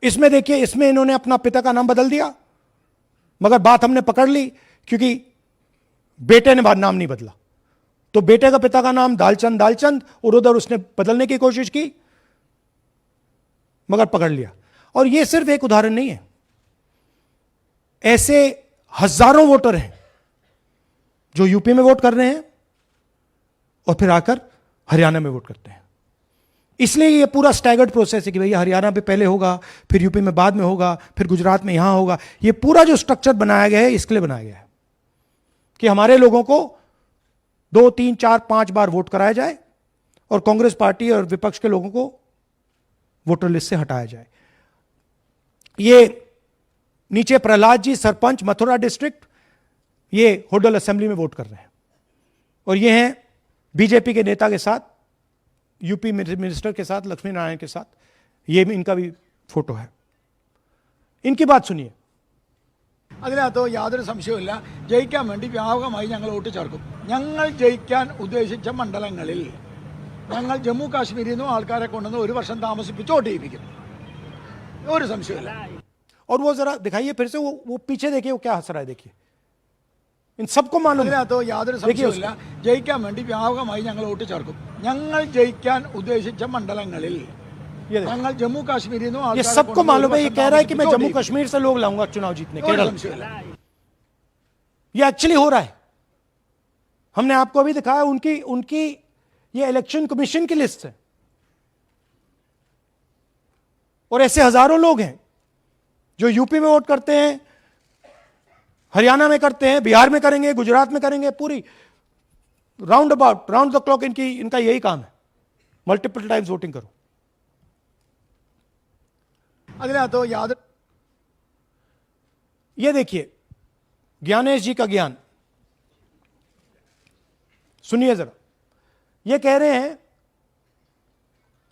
इसमें देखिए, इसमें इन्होंने अपना पिता का नाम बदल दिया, मगर बात हमने पकड़ ली क्योंकि बेटे ने नाम नहीं बदला। तो बेटे का पिता का नाम दालचंद और उधर उसने बदलने की कोशिश की, मगर पकड़ लिया। और यह सिर्फ एक उदाहरण नहीं है, ऐसे हजारों वोटर हैं जो यूपी में वोट कर रहे हैं और फिर आकर हरियाणा में वोट करते हैं। इसलिए यह पूरा स्टैगर्ड प्रोसेस है कि भैया हरियाणा पे पहले होगा, फिर यूपी में बाद में होगा, फिर गुजरात में यहां होगा। यह पूरा जो स्ट्रक्चर बनाया गया है इसके लिए बनाया गया है कि हमारे लोगों को 2, 3, 4, 5 बार वोट कराया जाए और कांग्रेस पार्टी और विपक्ष के लोगों को वोटर लिस्ट से हटाया जाए। ये नीचे प्रहलाद जी, सरपंच मथुरा डिस्ट्रिक्ट, ये होडल असेंबली में वोट कर रहे हैं। और ये हैं बीजेपी के नेता के साथ, यूपी मिनिस्टर के साथ, लक्ष्मी नारायण के साथ। ये इनका भी फोटो है। इनकी बात सुनिए। അതിനകത്ത് യാതൊരു സംശയവുമില്ല, ജയിക്കാൻ വേണ്ടി വ്യാപകമായി ഞങ്ങൾ വോട്ട് ചേർക്കും. ഞങ്ങൾ ജയിക്കാൻ ഉദ്ദേശിച്ച മണ്ഡലങ്ങളിൽ ഞങ്ങൾ ജമ്മു കാശ്മീരിൽ നിന്നും ആൾക്കാരെ കൊണ്ടുവന്ന് 1 വർഷം താമസിപ്പിച്ച് വോട്ട് ചെയ്യിപ്പിക്കും. ഒരു സംശയമില്ല. और वो जरा दिखाइए फिर से, वो पीछे देखिए, वो क्या हंस रहा है, देखिए। इन सबको मालूम है। അതിനകത്ത് യാതൊരു സംശയവുമില്ല, ജയിക്കാൻ വേണ്ടി വ്യാപകമായി ഞങ്ങൾ വോട്ട് ചേർക്കും. ഞങ്ങൾ ജയിക്കാൻ ഉദ്ദേശിച്ച മണ്ഡലങ്ങളിൽ ഞങ്ങൾ ജമ്മു കാശ്മീരിൽ നിന്നും ये सबको मालूम है। ये कह रहा है कि मैं जम्मू कश्मीर से लोग लाऊंगा चुनाव जीतने, केरल। ये एक्चुअली हो रहा है। हमने आपको अभी दिखाया, उनकी ये इलेक्शन कमीशन की लिस्ट है। और ऐसे हजारों लोग हैं जो यूपी में वोट करते हैं, हरियाणा में करते हैं, बिहार में करेंगे, गुजरात में करेंगे, पूरी round about, round the clock इनका यही काम है, मल्टीपल टाइम्स वोटिंग करो। അതിനകത്ത് യാതൊരു ये देखिए ज्ञानेश जी का ज्ञान सुनिए जरा। ये कह रहे हैं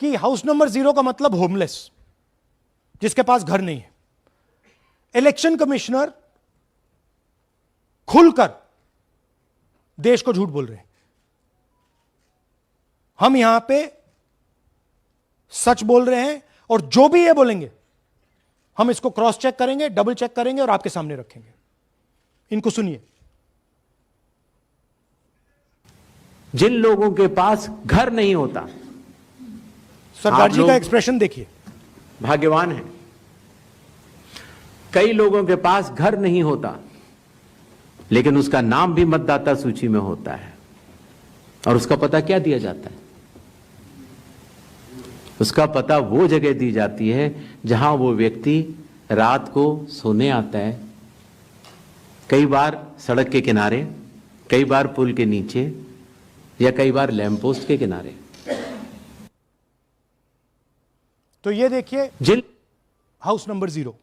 कि हाउस नंबर 0 का मतलब होमलेस, जिसके पास घर नहीं है। इलेक्शन कमिश्नर खुलकर देश को झूठ बोल रहे हैं। हम यहां पे सच बोल रहे हैं और जो भी ये बोलेंगे हम इसको क्रॉस चेक करेंगे, डबल चेक करेंगे और आपके सामने रखेंगे। इनको सुनिए। जिन लोगों के पास घर नहीं होता, सरदार जी का एक्सप्रेशन देखिए, भाग्यवान है। कई लोगों के पास घर नहीं होता लेकिन उसका नाम भी मतदाता सूची में होता है। और उसका पता क्या दिया जाता है? उसका पता वो जगह दी जाती है जहां वो व्यक्ति रात को सोने आता है, कई बार सड़क के किनारे, कई बार पुल के नीचे या कई बार लैंप पोस्ट के किनारे। तो ये देखिए जिन हाउस नंबर 0,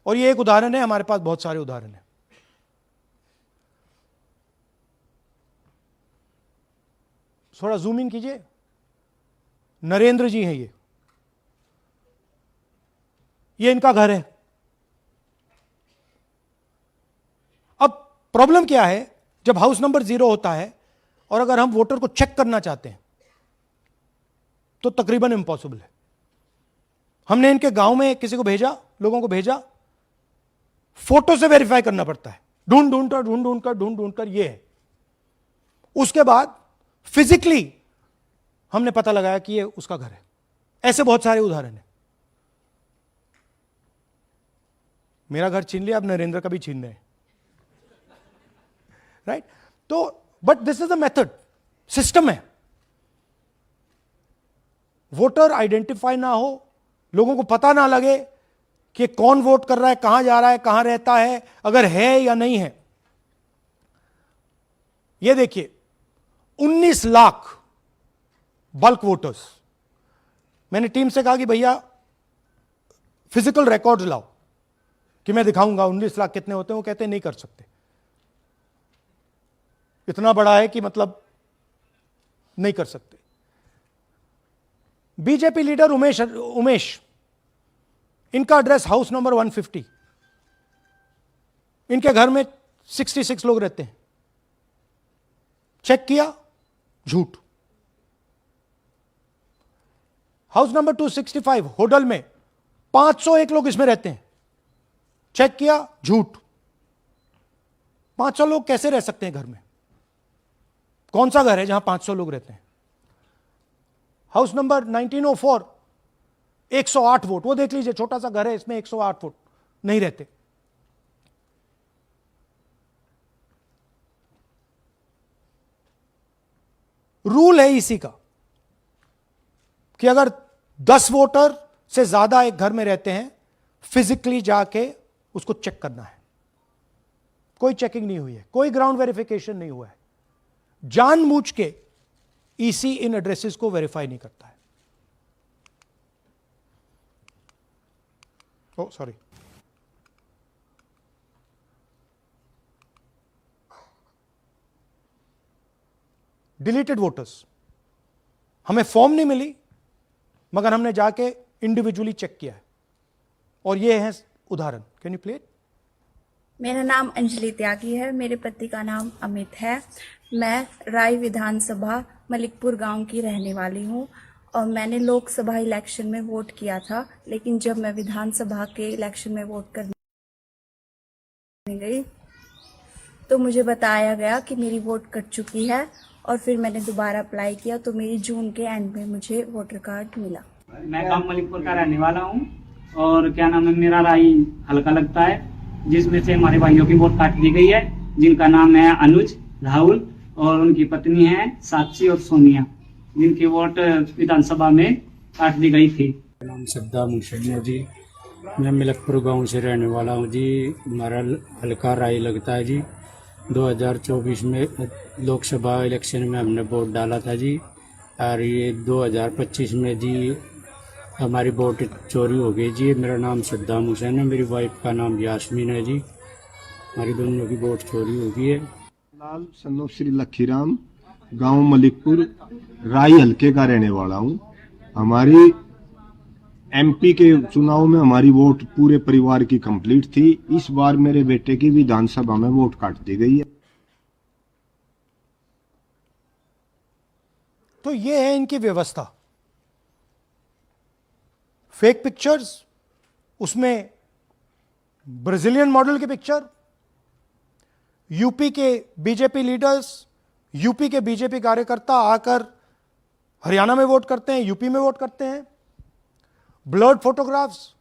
और ये एक उदाहरण है, हमारे पास बहुत सारे उदाहरण हैं। थोड़ा जूम इन कीजिए। नरेंद्र जी हैं ये इनका घर है। अब प्रॉब्लम क्या है, जब हाउस नंबर 0 होता है और अगर हम वोटर को चेक करना चाहते हैं तो तकरीबन इम्पॉसिबल है। हमने इनके गांव में किसी को भेजा, लोगों को भेजा, फोटो से वेरीफाई करना पड़ता है, ढूंढ कर ये है। उसके बाद फिजिकली हमने पता लगाया कि ये उसका घर है। ऐसे बहुत सारे उदाहरण हैं। मेरा घर छीन लिया, अब नरेंद्र का भी छीन रहे हैं, राइट? तो but this is a method, system है। वोटर आइडेंटिफाई ना हो, लोगों को पता ना लगे कि कौन वोट कर रहा है, कहां जा रहा है, कहां रहता है, अगर है या नहीं है। यह देखिए 19 लाख बल्क वोटर्स। मैंने टीम से कहा कि भैया फिजिकल रिकॉर्ड्स लाओ कि मैं दिखाऊंगा 19 लाख कितने होते हैं। वो कहते हैं नहीं कर सकते, इतना बड़ा है कि मतलब नहीं कर सकते। बीजेपी लीडर उमेश, इनका एड्रेस हाउस नंबर 150। इनके घर में 66 लोग रहते हैं। चेक किया, झूठ। हाउस नंबर 265 होडल में 501 लोग इसमें रहते हैं। चेक किया, झूठ। 500 लोग कैसे रह सकते हैं घर में? कौन सा घर है जहां 500 लोग रहते हैं? House number 1904 108 vote. वो देख लीजिए, छोटा सा घर है, इसमें 108 वोट नहीं रहते। रूल है इसी का कि अगर 10 वोटर से ज्यादा एक घर में रहते हैं, फिजिकली जाके उसको चेक करना है। कोई चेकिंग नहीं हुई है, कोई ग्राउंड वेरिफिकेशन नहीं हुआ है। जानबूझ के ईसी इन एड्रेसेस को वेरीफाई नहीं करता है। ओ सॉरी, डिलीटेड वोटर्स। हमें फॉर्म नहीं मिली, मगर हमने जाके इंडिविजुअली चेक किया है, और ये है उदाहरण। Can you play it? मेरा नाम अंजलि त्यागी है, मेरे पति का नाम अमित है। मैं राय विधानसभा मलिकपुर गांव की रहने वाली हूं और मैंने लोकसभा इलेक्शन में वोट किया था, लेकिन जब मैं विधानसभा के इलेक्शन में वोट करने गई तो मुझे बताया गया कि मेरी वोट कट चुकी है, और फिर मैंने दोबारा अप्लाई किया तो मेरी जून के एंड में मुझे वोटर कार्ड मिला। मैं गांव मलिकपुर का रहने वाला हूं और क्या नाम है, मेरा राय हल्का लगता है, जिसमें से हमारे भाइयों की वोट काट दी गई है, जिनका नाम है अनुज, राहुल और उनकी पत्नी है साक्षी और सोनिया, जिनकी वोट विधानसभा में काट दी गई थी। नाम सद्दा मुशैया जी, मैं मलिकपुर गांव से रहने वाला हूं जी। हमारा हल्का राय लगता है जी। 2024 में लोकसभा इलेक्शन में हमने वोट डाला था जी, और ये 2025 में जी हमारी वोट चोरी हो गई जी। मेरा नाम सद्दाम हुसैन है, मेरी वाइफ का नाम यास्मीन है जी। हमारी दोनों की वोट चोरी हो गई है। लाल सन्नो श्री लखीराम, गांव मलिकपुर, राई हल्के का रहने वाला हूं। हमारी एमपी के चुनाव में हमारी वोट पूरे परिवार की कंप्लीट थी। इस बार मेरे बेटे की विधानसभा में वोट काट दी गई है। तो ये है इनकी व्यवस्था। फेक पिक्चर्स, उसमें ब्राजीलियन मॉडल की पिक्चर, यूपी के बीजेपी लीडर्स, यूपी के बीजेपी कार्यकर्ता आकर हरियाणा में वोट करते हैं, यूपी में वोट करते हैं। ब्लर्ड फोटोग्राफ्स,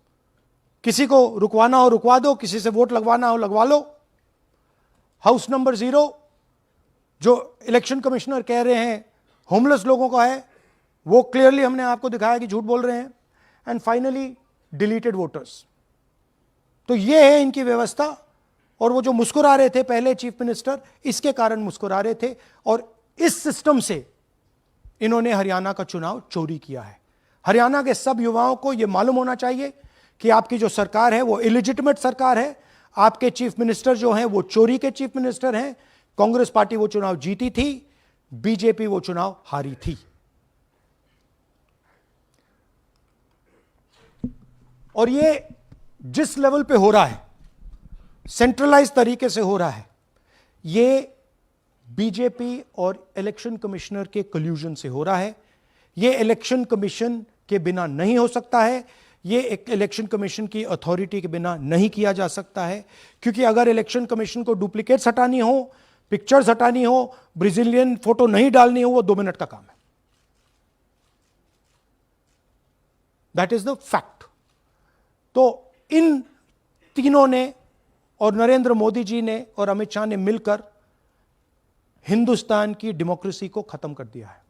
किसी को रुकवाना हो रुकवा दो, किसी से वोट लगवाना हो लगवा लो। हाउस नंबर 0 जो इलेक्शन कमिश्नर कह रहे हैं होमलेस लोगों का है, वो क्लियरली हमने आपको दिखाया कि झूठ बोल रहे हैं। And finally deleted voters. तो ये है इनकी व्यवस्था। और वो जो मुस्कुरा रहे थे पहले चीफ मिनिस्टर, इसके कारण मुस्कुरा रहे थे, और इस सिस्टम से इन्होंने हरियाणा का चुनाव चोरी किया है। हरियाणा के सब युवाओं को यह मालूम होना चाहिए कि आपकी जो सरकार है वो इलिजिटिमेट सरकार है। आपके चीफ मिनिस्टर जो हैं वो चोरी के चीफ मिनिस्टर हैं। कांग्रेस पार्टी वो चुनाव जीती थी, बीजेपी वो चुनाव हारी थी। और ये जिस लेवल पे हो रहा है, सेंट्रलाइज तरीके से हो रहा है, ये बीजेपी और इलेक्शन कमिश्नर के कल्यूजन से हो रहा है। ये इलेक्शन कमीशन के बिना नहीं हो सकता है। ये एक इलेक्शन कमीशन की अथॉरिटी के बिना नहीं किया जा सकता है, क्योंकि अगर इलेक्शन कमीशन को डुप्लीकेट्स हटानी हो, पिक्चर्स हटानी हो, ब्राजीलियन फोटो नहीं डालनी हो, वो 2 मिनट का काम है। That is the fact. तो इन तीनों ने, और नरेंद्र मोदी जी ने और अमित शाह ने मिलकर हिंदुस्तान की डेमोक्रेसी को खत्म कर दिया है।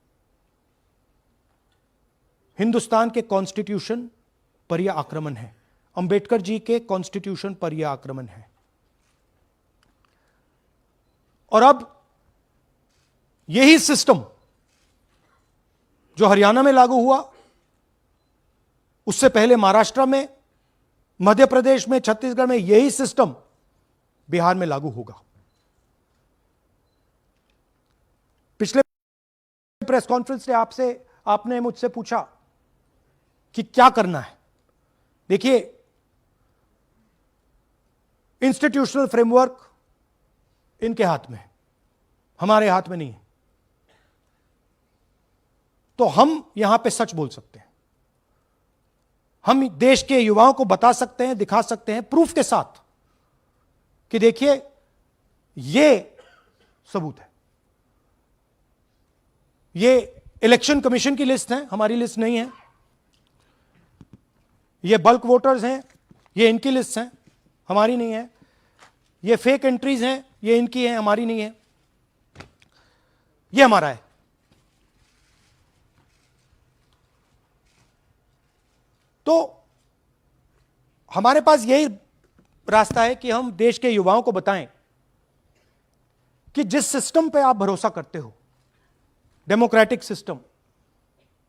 हिंदुस्तान के कॉन्स्टिट्यूशन पर यह आक्रमण है, अंबेडकर जी के कॉन्स्टिट्यूशन पर यह आक्रमण है। और अब यही सिस्टम जो हरियाणा में लागू हुआ, उससे पहले महाराष्ट्र में, मध्य प्रदेश में, छत्तीसगढ़ में, यही सिस्टम बिहार में लागू होगा। पिछले प्रेस कॉन्फ्रेंस में आपने मुझसे पूछा कि क्या करना है। देखिए, इंस्टीट्यूशनल फ्रेमवर्क इनके हाथ में है, हमारे हाथ में नहीं है। तो हम यहां पे सच बोल सकते हैं, हम देश के युवाओं को बता सकते हैं, दिखा सकते हैं प्रूफ के साथ कि देखिए ये सबूत है। ये इलेक्शन कमीशन की लिस्ट है, हमारी लिस्ट नहीं है। ये बल्क वोटर्स हैं, ये इनकी लिस्ट है, हमारी नहीं है। ये फेक एंट्रीज हैं, ये इनकी है, हमारी नहीं है। ये हमारा है। तो हमारे पास यही रास्ता है कि हम देश के युवाओं को बताएं कि जिस सिस्टम पे आप भरोसा करते हो, डेमोक्रेटिक सिस्टम,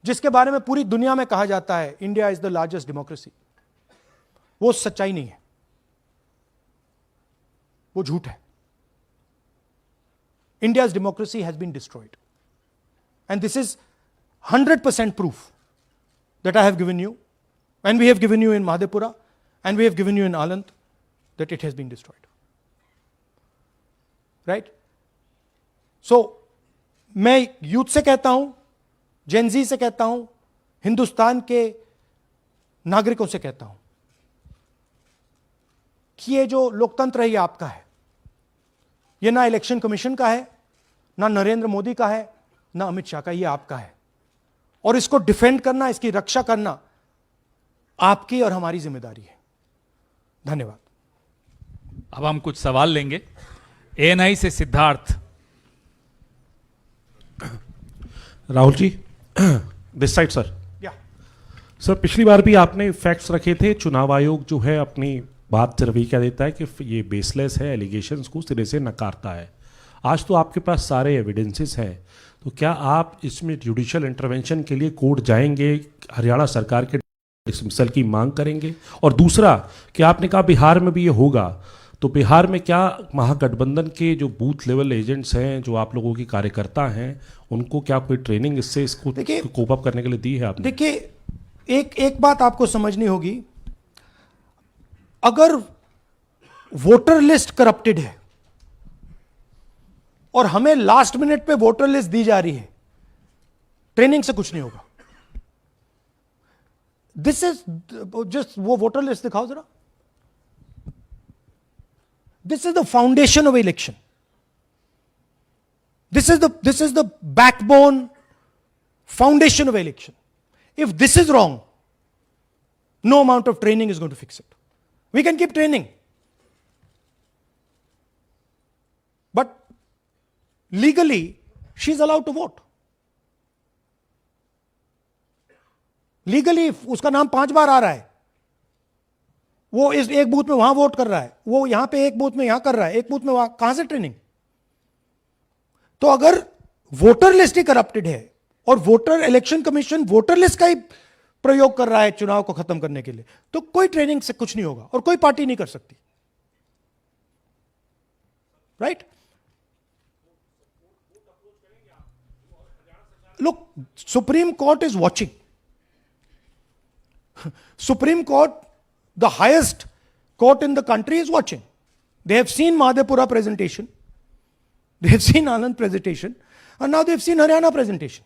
जिसके बारे में पूरी दुनिया में कहा जाता है India is the largest democracy, वो सच्चाई नहीं है, वो झूठ है। India's democracy has been destroyed. And this is 100% proof that I have given you, and we have given you in Madhepura, and we have given you in Aland, that it has been destroyed. Right? So, मैं youth से कहता हूं, Gen Z से कहता हूं, हिंदुस्तान के नागरिकों से कहता हूं कि ये जो लोकतंत्र है ये आपका है। ये ना इलेक्शन कमीशन का है, ना नरेंद्र मोदी का है, ना अमित शाह का, ये आपका है। और इसको डिफेंड करना, इसकी रक्षा करना आपकी और हमारी जिम्मेदारी है। धन्यवाद। अब हम कुछ सवाल लेंगे। एएनआई से Siddharth. Rahul ji, this side sir. Sir, पिछली बार भी आपने फैक्ट्स रखे थे। चुनाव आयोग जो है अपनी बात रवि क्या देता है कि ये बेसलेस है, एलिगेशंस को सिरे से नकारता है। आज तो आपके पास सारे एविडेंसेस हैं, तो क्या आप इसमें जुडिशियल इंटरवेंशन के लिए कोर्ट जाएंगे, हरियाणा सरकार के डिसमिसल की मांग करेंगे? और दूसरा, कि आपने कहा बिहार में भी ये होगा, तो बिहार में क्या महागठबंधन के जो बूथ लेवल एजेंट्स हैं, जो आप लोगों की कार्यकर्ता हैं, उनको क्या कोई ट्रेनिंग इससे इसको कोप अप करने के लिए दी है आपने? देखिए, एक बात आपको समझनी होगी, अगर वोटर लिस्ट करप्टेड है और हमें लास्ट मिनट पे वोटर लिस्ट दी जा रही है, ट्रेनिंग से कुछ नहीं होगा। दिस इज जस्ट, वो वोटर लिस्ट दिखाओ जरा। This is the foundation of election. This is the backbone foundation of election. If this is wrong, no amount of training is going to fix it. We can keep training, but legally she is allowed to vote. Legally, if उसका नाम 5 बार आ रहा है, वो इस एक booth में वहां vote कर रहा है, वो यहां पे एक बूथ में यहां कर रहा है, एक बूथ में वहां, कहां से ट्रेनिंग? तो अगर वोटर लिस्ट ही करप्टेड है और voter election commission voter list का ही प्रयोग कर रहा है चुनाव को खत्म करने के लिए, तो कोई ट्रेनिंग से कुछ नहीं होगा और कोई पार्टी नहीं कर सकती, right? Look, Supreme Court is watching. Supreme Court, the highest court in the country, is watching. They have seen Madhepura presentation, they have seen Anand presentation, and now they have seen Haryana presentation.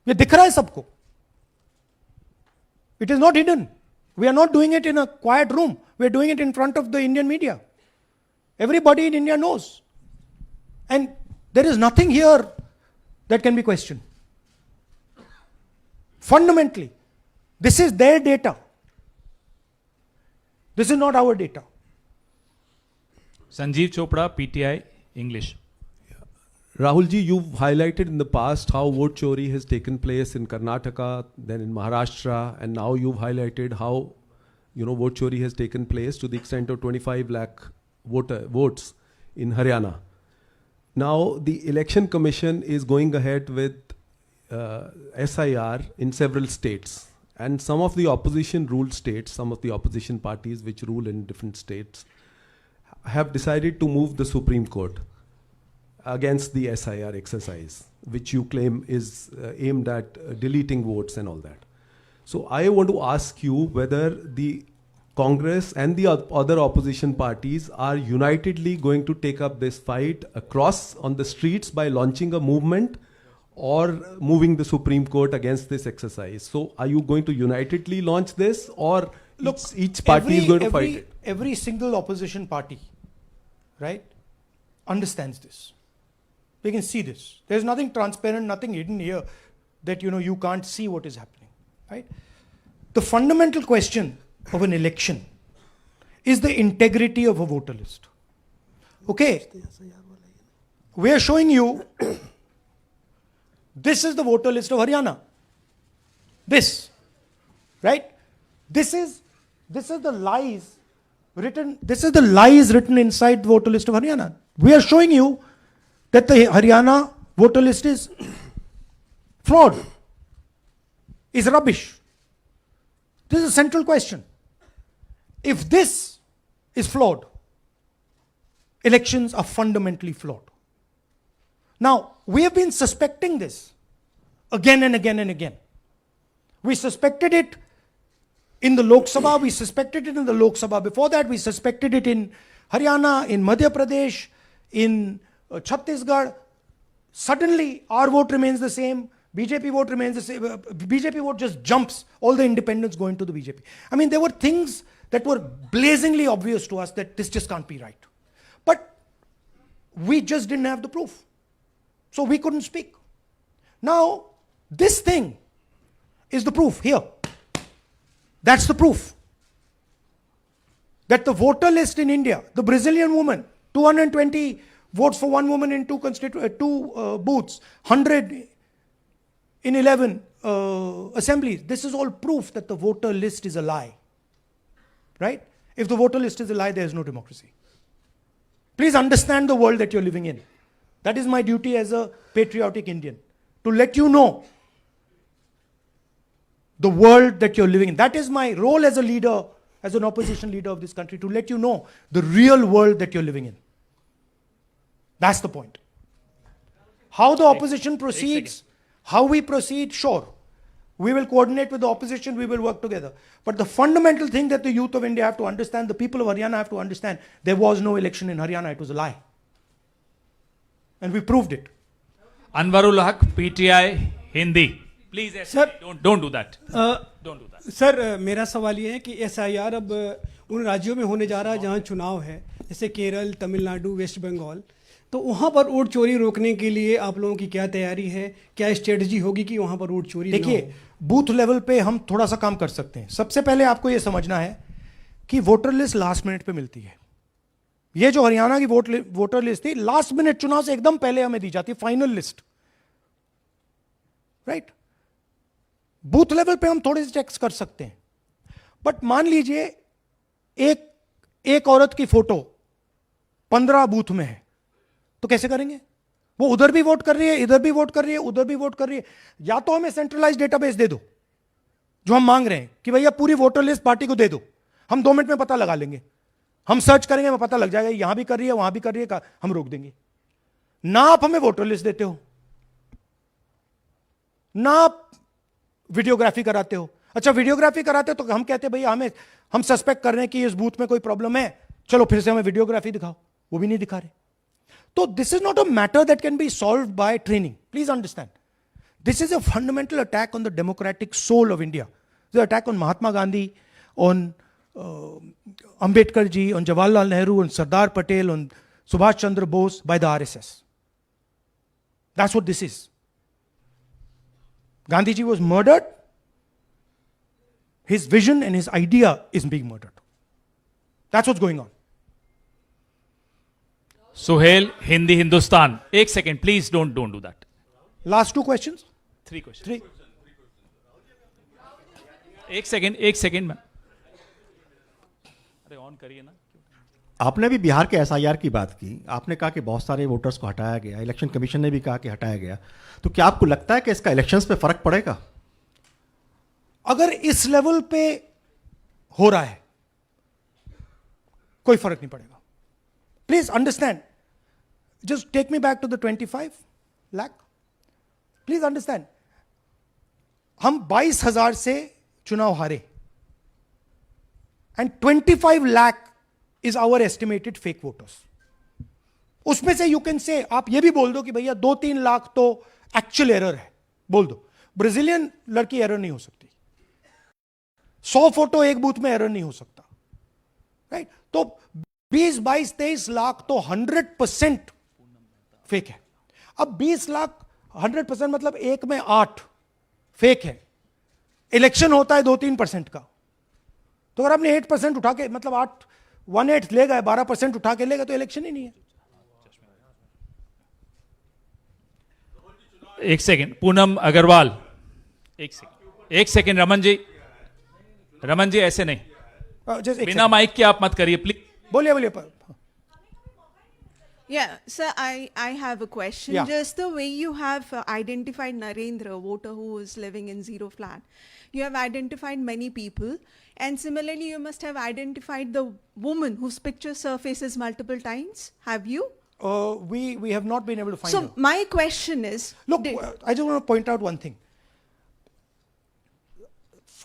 ये दिख रहा है सबको. It is not hidden. We are not doing it in a quiet room. We are doing it in front of the Indian media. Everybody in India knows. And there is nothing here that can be questioned. Fundamentally, this is their data. This is not our data. Sanjeev Chopra, PTI, English. Rahul ji, you've highlighted in the past how vote chori has taken place in Karnataka, then in Maharashtra, and now you've highlighted how, vote chori has taken place to the extent of 25 lakh votes in Haryana. Now, the Election Commission is going ahead with SIR in several states. And some of the opposition ruled states, some of the opposition parties which rule in different states, have decided to move the Supreme Court against the SIR exercise, which you claim is aimed at deleting votes and all that. So I want to ask you whether the Congress and the other opposition parties are unitedly going to take up this fight across on the streets by launching a movement or moving the Supreme Court against this exercise. So are you going to unitedly launch this, or Look, each party is going to fight it? Every single opposition party, right, understands this. They can see this. There's nothing transparent, nothing hidden here that you can't see what is happening, right? The fundamental question of an election is the integrity of a voter list. Okay, we are showing you this is the voter list of Haryana. This, right? This is the lies written. This is the lies written inside the voter list of Haryana. We are showing you that the Haryana voter list is flawed, is rubbish. This is a central question. If this is flawed, elections are fundamentally flawed. Now, we have been suspecting this again and again and again. We suspected it in the Lok Sabha, we suspected it in the Lok Sabha before that, we suspected it in Haryana, in Madhya Pradesh, in Chhattisgarh. Suddenly, our vote remains the same, BJP vote remains the same, BJP vote just jumps, all the independents go into the BJP. I mean, there were things that were blazingly obvious to us that this just can't be right. But we just didn't have the proof. So we couldn't speak. Now, this thing is the proof here. That's the proof. That the voter list in India, the Brazilian woman, 220 votes for one woman in two booths, 100 in 11 assemblies. This is all proof that the voter list is a lie. Right? If the voter list is a lie, there is no democracy. Please understand the world that you're living in. That is my duty as a patriotic Indian, to let you know the world that you're living in. That is my role as a leader, as an opposition leader of this country, to let you know the real world that you're living in. That's the point. How the opposition proceeds, how we proceed, sure. We will coordinate with the opposition, we will work together. But the fundamental thing that the youth of India have to understand, the people of Haryana have to understand, there was no election in Haryana, it was a lie. And we proved it. Anwarul Haq, PTI, Hindi. Please, Sir, don't do that. Don't do that. Sir मेरा सवाल ये है कि SIR अब उन राज्यों में होने जा रहा है जहाँ चुनाव है, जैसे केरल, तमिलनाडु, वेस्ट बंगाल, तो वहाँ पर वोट चोरी रोकने के लिए आप लोगों की क्या तैयारी है, क्या स्ट्रेटजी होगी कि वहाँ पर वोट चोरी ना हो? देखिए, बूथ लेवल पे हम थोड़ा सा काम कर सकते हैं. सबसे पहले आपको ये समझना है कि वोटर लिस्ट लास्ट मिनट पे मिलती है. ये जो हरियाणा की वोटर लिस्ट थी, लास्ट मिनट चुनाव से एकदम पहले हमें दी जाती है final list. Right? Booth level पे हम थोड़े से चेक्स कर सकते हैं. बट मान लीजिए एक औरत की फोटो 15 बूथ में है तो कैसे करेंगे? वो उधर भी वोट कर रही है, इधर भी वोट कर रही है, उधर भी वोट कर रही है। या तो हमें सेंट्रलाइज डेटाबेस दे दो जो हम मांग रहे हैं कि भैया पूरी वोटर लिस्ट पार्टी को दे दो, हम 2 मिनट में पता लगा लेंगे, हम सर्च करेंगे, हमें पता लग जाएगा यहां भी कर रही है, वहां भी कर रही है, हम रोक देंगे। ना आप हमें वोटर लिस्ट देते हो, ना आप वीडियोग्राफी कराते हो। अच्छा वीडियोग्राफी कराते हो तो हम कहते हैं भैया हम सस्पेक्ट कर रहे हैं कि इस बूथ में कोई प्रॉब्लम है, चलो फिर से हमें वीडियोग्राफी दिखाओ, वो भी नहीं दिखा रहे। तो this is not a matter that can be solve by training, please understand. This is a fundamental attack on the democratic soul of India. It's an attack on Mahatma Gandhi, on Ambedkar ji, on Jawaharlal Nehru, on Sardar Patel, on Subhash Chandra Bose by the RSS. That's what this is. Gandhi ji was murdered. His vision and his idea is being murdered. That's what's going on. Suhel, Hindi Hindustan. एक second please, don't do that. Last 2 questions? 3 question. एक second ma'am, अरे on करिए ना। आपने भी बिहार के SIR की बात की, आपने कहा कि बहुत सारे वोटर्स को हटाया गया, इलेक्शन कमीशन ने भी कहा कि हटाया गया, तो क्या आपको लगता है कि इसका इलेक्शंस पे फर्क पड़ेगा? अगर इस लेवल पे हो रहा है कोई फर्क नहीं पड़ेगा। Please understand, just take me back to the 25 lakh. Please understand, हम 22,000 से चुनाव हारे and 25 lakh is our estimated fake voters. उसमें से यू कैन से, आप ये भी बोल दो कि भैया 2-3 लाख तो एक्चुअल एरर है, बोल दो। ब्राजीलियन लड़की एरर नहीं हो सकती, 100 फोटो एक बूथ में एरर नहीं हो सकता, राइट? तो 20, 22, 23 लाख तो 100% फेक है। अब 20 लाख 100% मतलब 1 में 8 फेक है। इलेक्शन होता है 2-3% का, तो अगर आपने 8% उठा के, मतलब 18 ले गए, 12% उठा के ले गए, तो इलेक्शन ही नहीं है। एक सेकेंड, पूनम अग्रवाल, एक सेकेंड रमन जी ऐसे नहीं, बिना माइक के आप मत करिए प्लीज। बोलिए। Yeah, sir, I have a question. Yeah. Just the way you have identified Narendra, voter who is living in zero flat, you have identified many people, and similarly you must have identified the woman whose picture surfaces multiple times. Have you? We have not been able to find So her. my question is, Look, I just want to point out one thing.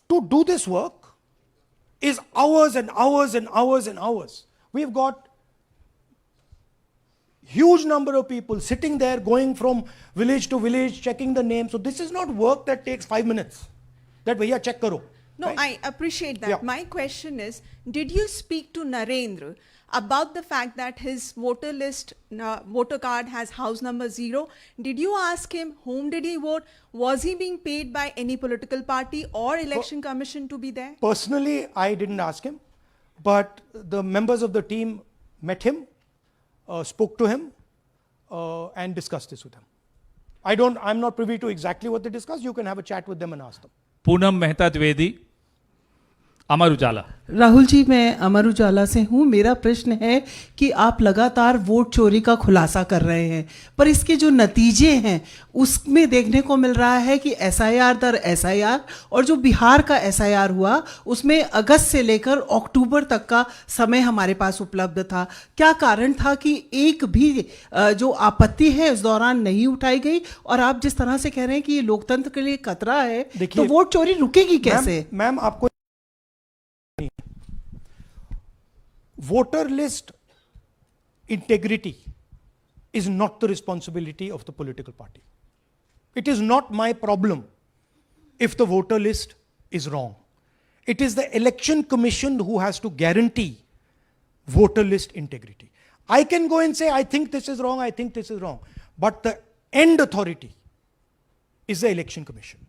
To do this work is hours and hours and hours and hours. We've got huge number of people sitting there, going from village to village, checking the names. So this is not work that takes 5 minutes. That bhaiya check karo. no, right? I appreciate that. Yeah. My question is, did you speak to Narendra about the fact that his voter list, voter card has house number 0? Did you ask him whom did he vote? Was he being paid by any political party or election commission to be there? Personally, I didn't ask him, but the members of the team met him, spoke to him, and discussed this with him. I'm not privy to exactly what they discussed. You can have a chat with them and ask them. Poonam Mehta Dwivedi, Amar Ujala. Rahul ji, मैं अमर उजाला से हूँ। मेरा प्रश्न है कि आप लगातार vote चोरी का खुलासा कर रहे हैं, पर इसके जो नतीजे हैं उसमें देखने को मिल रहा है कि एसआईआर दर एसआईआर, और जो बिहार का एसआईआर हुआ उसमें अगस्त से लेकर अक्टूबर तक का समय हमारे पास उपलब्ध था। क्या कारण था कि एक भी जो आपत्ति है उस दौरान नहीं उठाई गई? और आप जिस तरह से कह रहे हैं कि ये लोकतंत्र के लिए खतरा है, तो वोट चोरी रुकेगी कैसे? मैम आपको voter list integrity is not the responsibility of the political party. It is not my problem if the voter list is wrong. It is the election commission who has to guarantee voter list integrity. I can go and say, I think this is wrong, I think this is wrong. But the end authority is the election commission.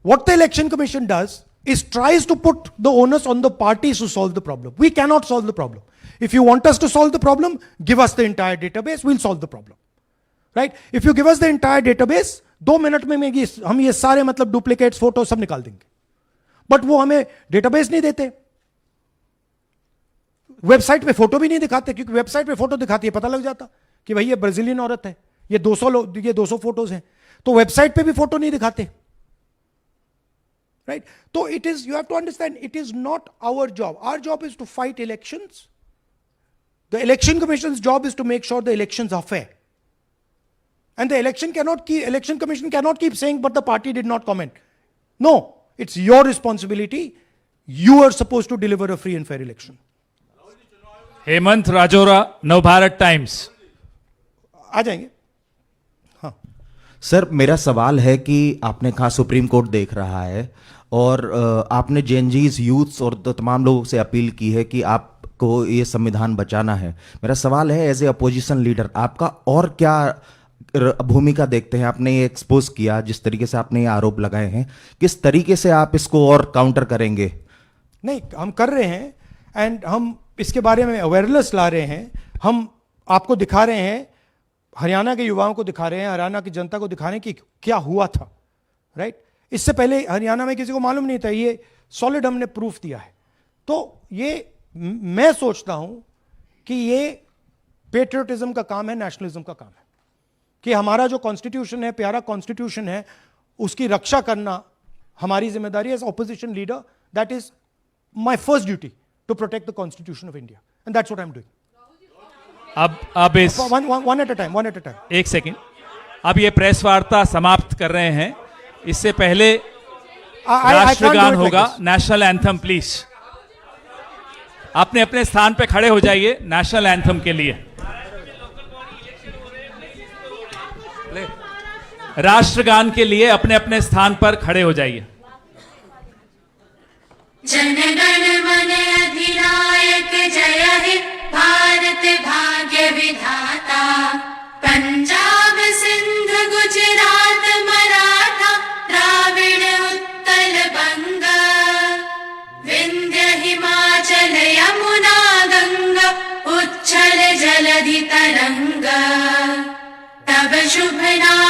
What the election commission does is tries to put the onus on the parties to solve the problem. We cannot solve the problem. If you want us to solve the problem, give us the entire database, we'll solve the problem. Right? If you give us the entire database, 2 minute में हम ये सारे मतलब duplicates photo सब निकाल देंगे, but वो हमें डेटाबेस नहीं देते। वेबसाइट पे फोटो भी नहीं दिखाते, क्योंकि वेबसाइट पे फोटो दिखाती है पता लग जाता कि भाई ये ब्राजीलियन औरत है, ये 200 फोटोज हैं, तो वेबसाइट पे भी फोटो नहीं दिखाते, राइट? तो it is, you have to understand, it is not our job. Our job is to fight elections. The Election Commission's job is to make sure the elections are fair. And the Election Commission cannot keep saying, but the party did not comment. No, it's your responsibility. You are supposed to deliver a free and fair election. Hemant Rajaura, Navbharat Times. आ जाएंगे. हाँ sir, मेरा सवाल है कि आपने कहा supreme court देख रहा है, और आपने जेएनजीज, यूथ्स और तमाम लोगों से अपील की है कि आपको ये संविधान बचाना है. मेरा सवाल है, एज ए अपोजिशन लीडर आपका और क्या भूमिका देखते हैं? आपने ये एक्सपोज किया, जिस तरीके से आपने ये आरोप लगाए हैं, किस तरीके से आप इसको और काउंटर करेंगे? नहीं, हम कर रहे हैं, एंड हम इसके बारे में अवेयरनेस ला रहे हैं. हम आपको दिखा रहे हैं, हरियाणा के युवाओं को दिखा रहे हैं, हरियाणा की जनता को दिखा रहे हैं कि क्या हुआ था, राइट? इससे पहले हरियाणा में किसी को मालूम नहीं था, ये सॉलिड हमने प्रूफ दिया है. तो ये मैं सोचता हूं कि ये पेट्रियटिज्म का काम है, नेशनलिज्म का काम है, कि हमारा जो कॉन्स्टिट्यूशन है, प्यारा कॉन्स्टिट्यूशन है, उसकी रक्षा करना हमारी जिम्मेदारी है. As opposition leader, that is my first duty, to protect the Constitution of India, and that's what I am doing. अब इस वन एट अ टाइम. एक सेकेंड. अब ये प्रेस वार्ता समाप्त कर रहे हैं. इससे पहले राष्ट्रगान होगा, नेशनल एंथम. प्लीज अपने अपने स्थान पे खड़े हो जाइए नेशनल एंथम के लिए. राष्ट्रगान के लिए अपने अपने स्थान पर खड़े हो जाइए. जनगण मन अधिनायक जय हे भारत भाग्य विधाता. पंजाब सिंध गुजरात मराठा द्राविड़ उत्कल बंग. विंध्य हिमाचल यमुना गंगा उच्छल जलधि तरंग. तब शुभ नाम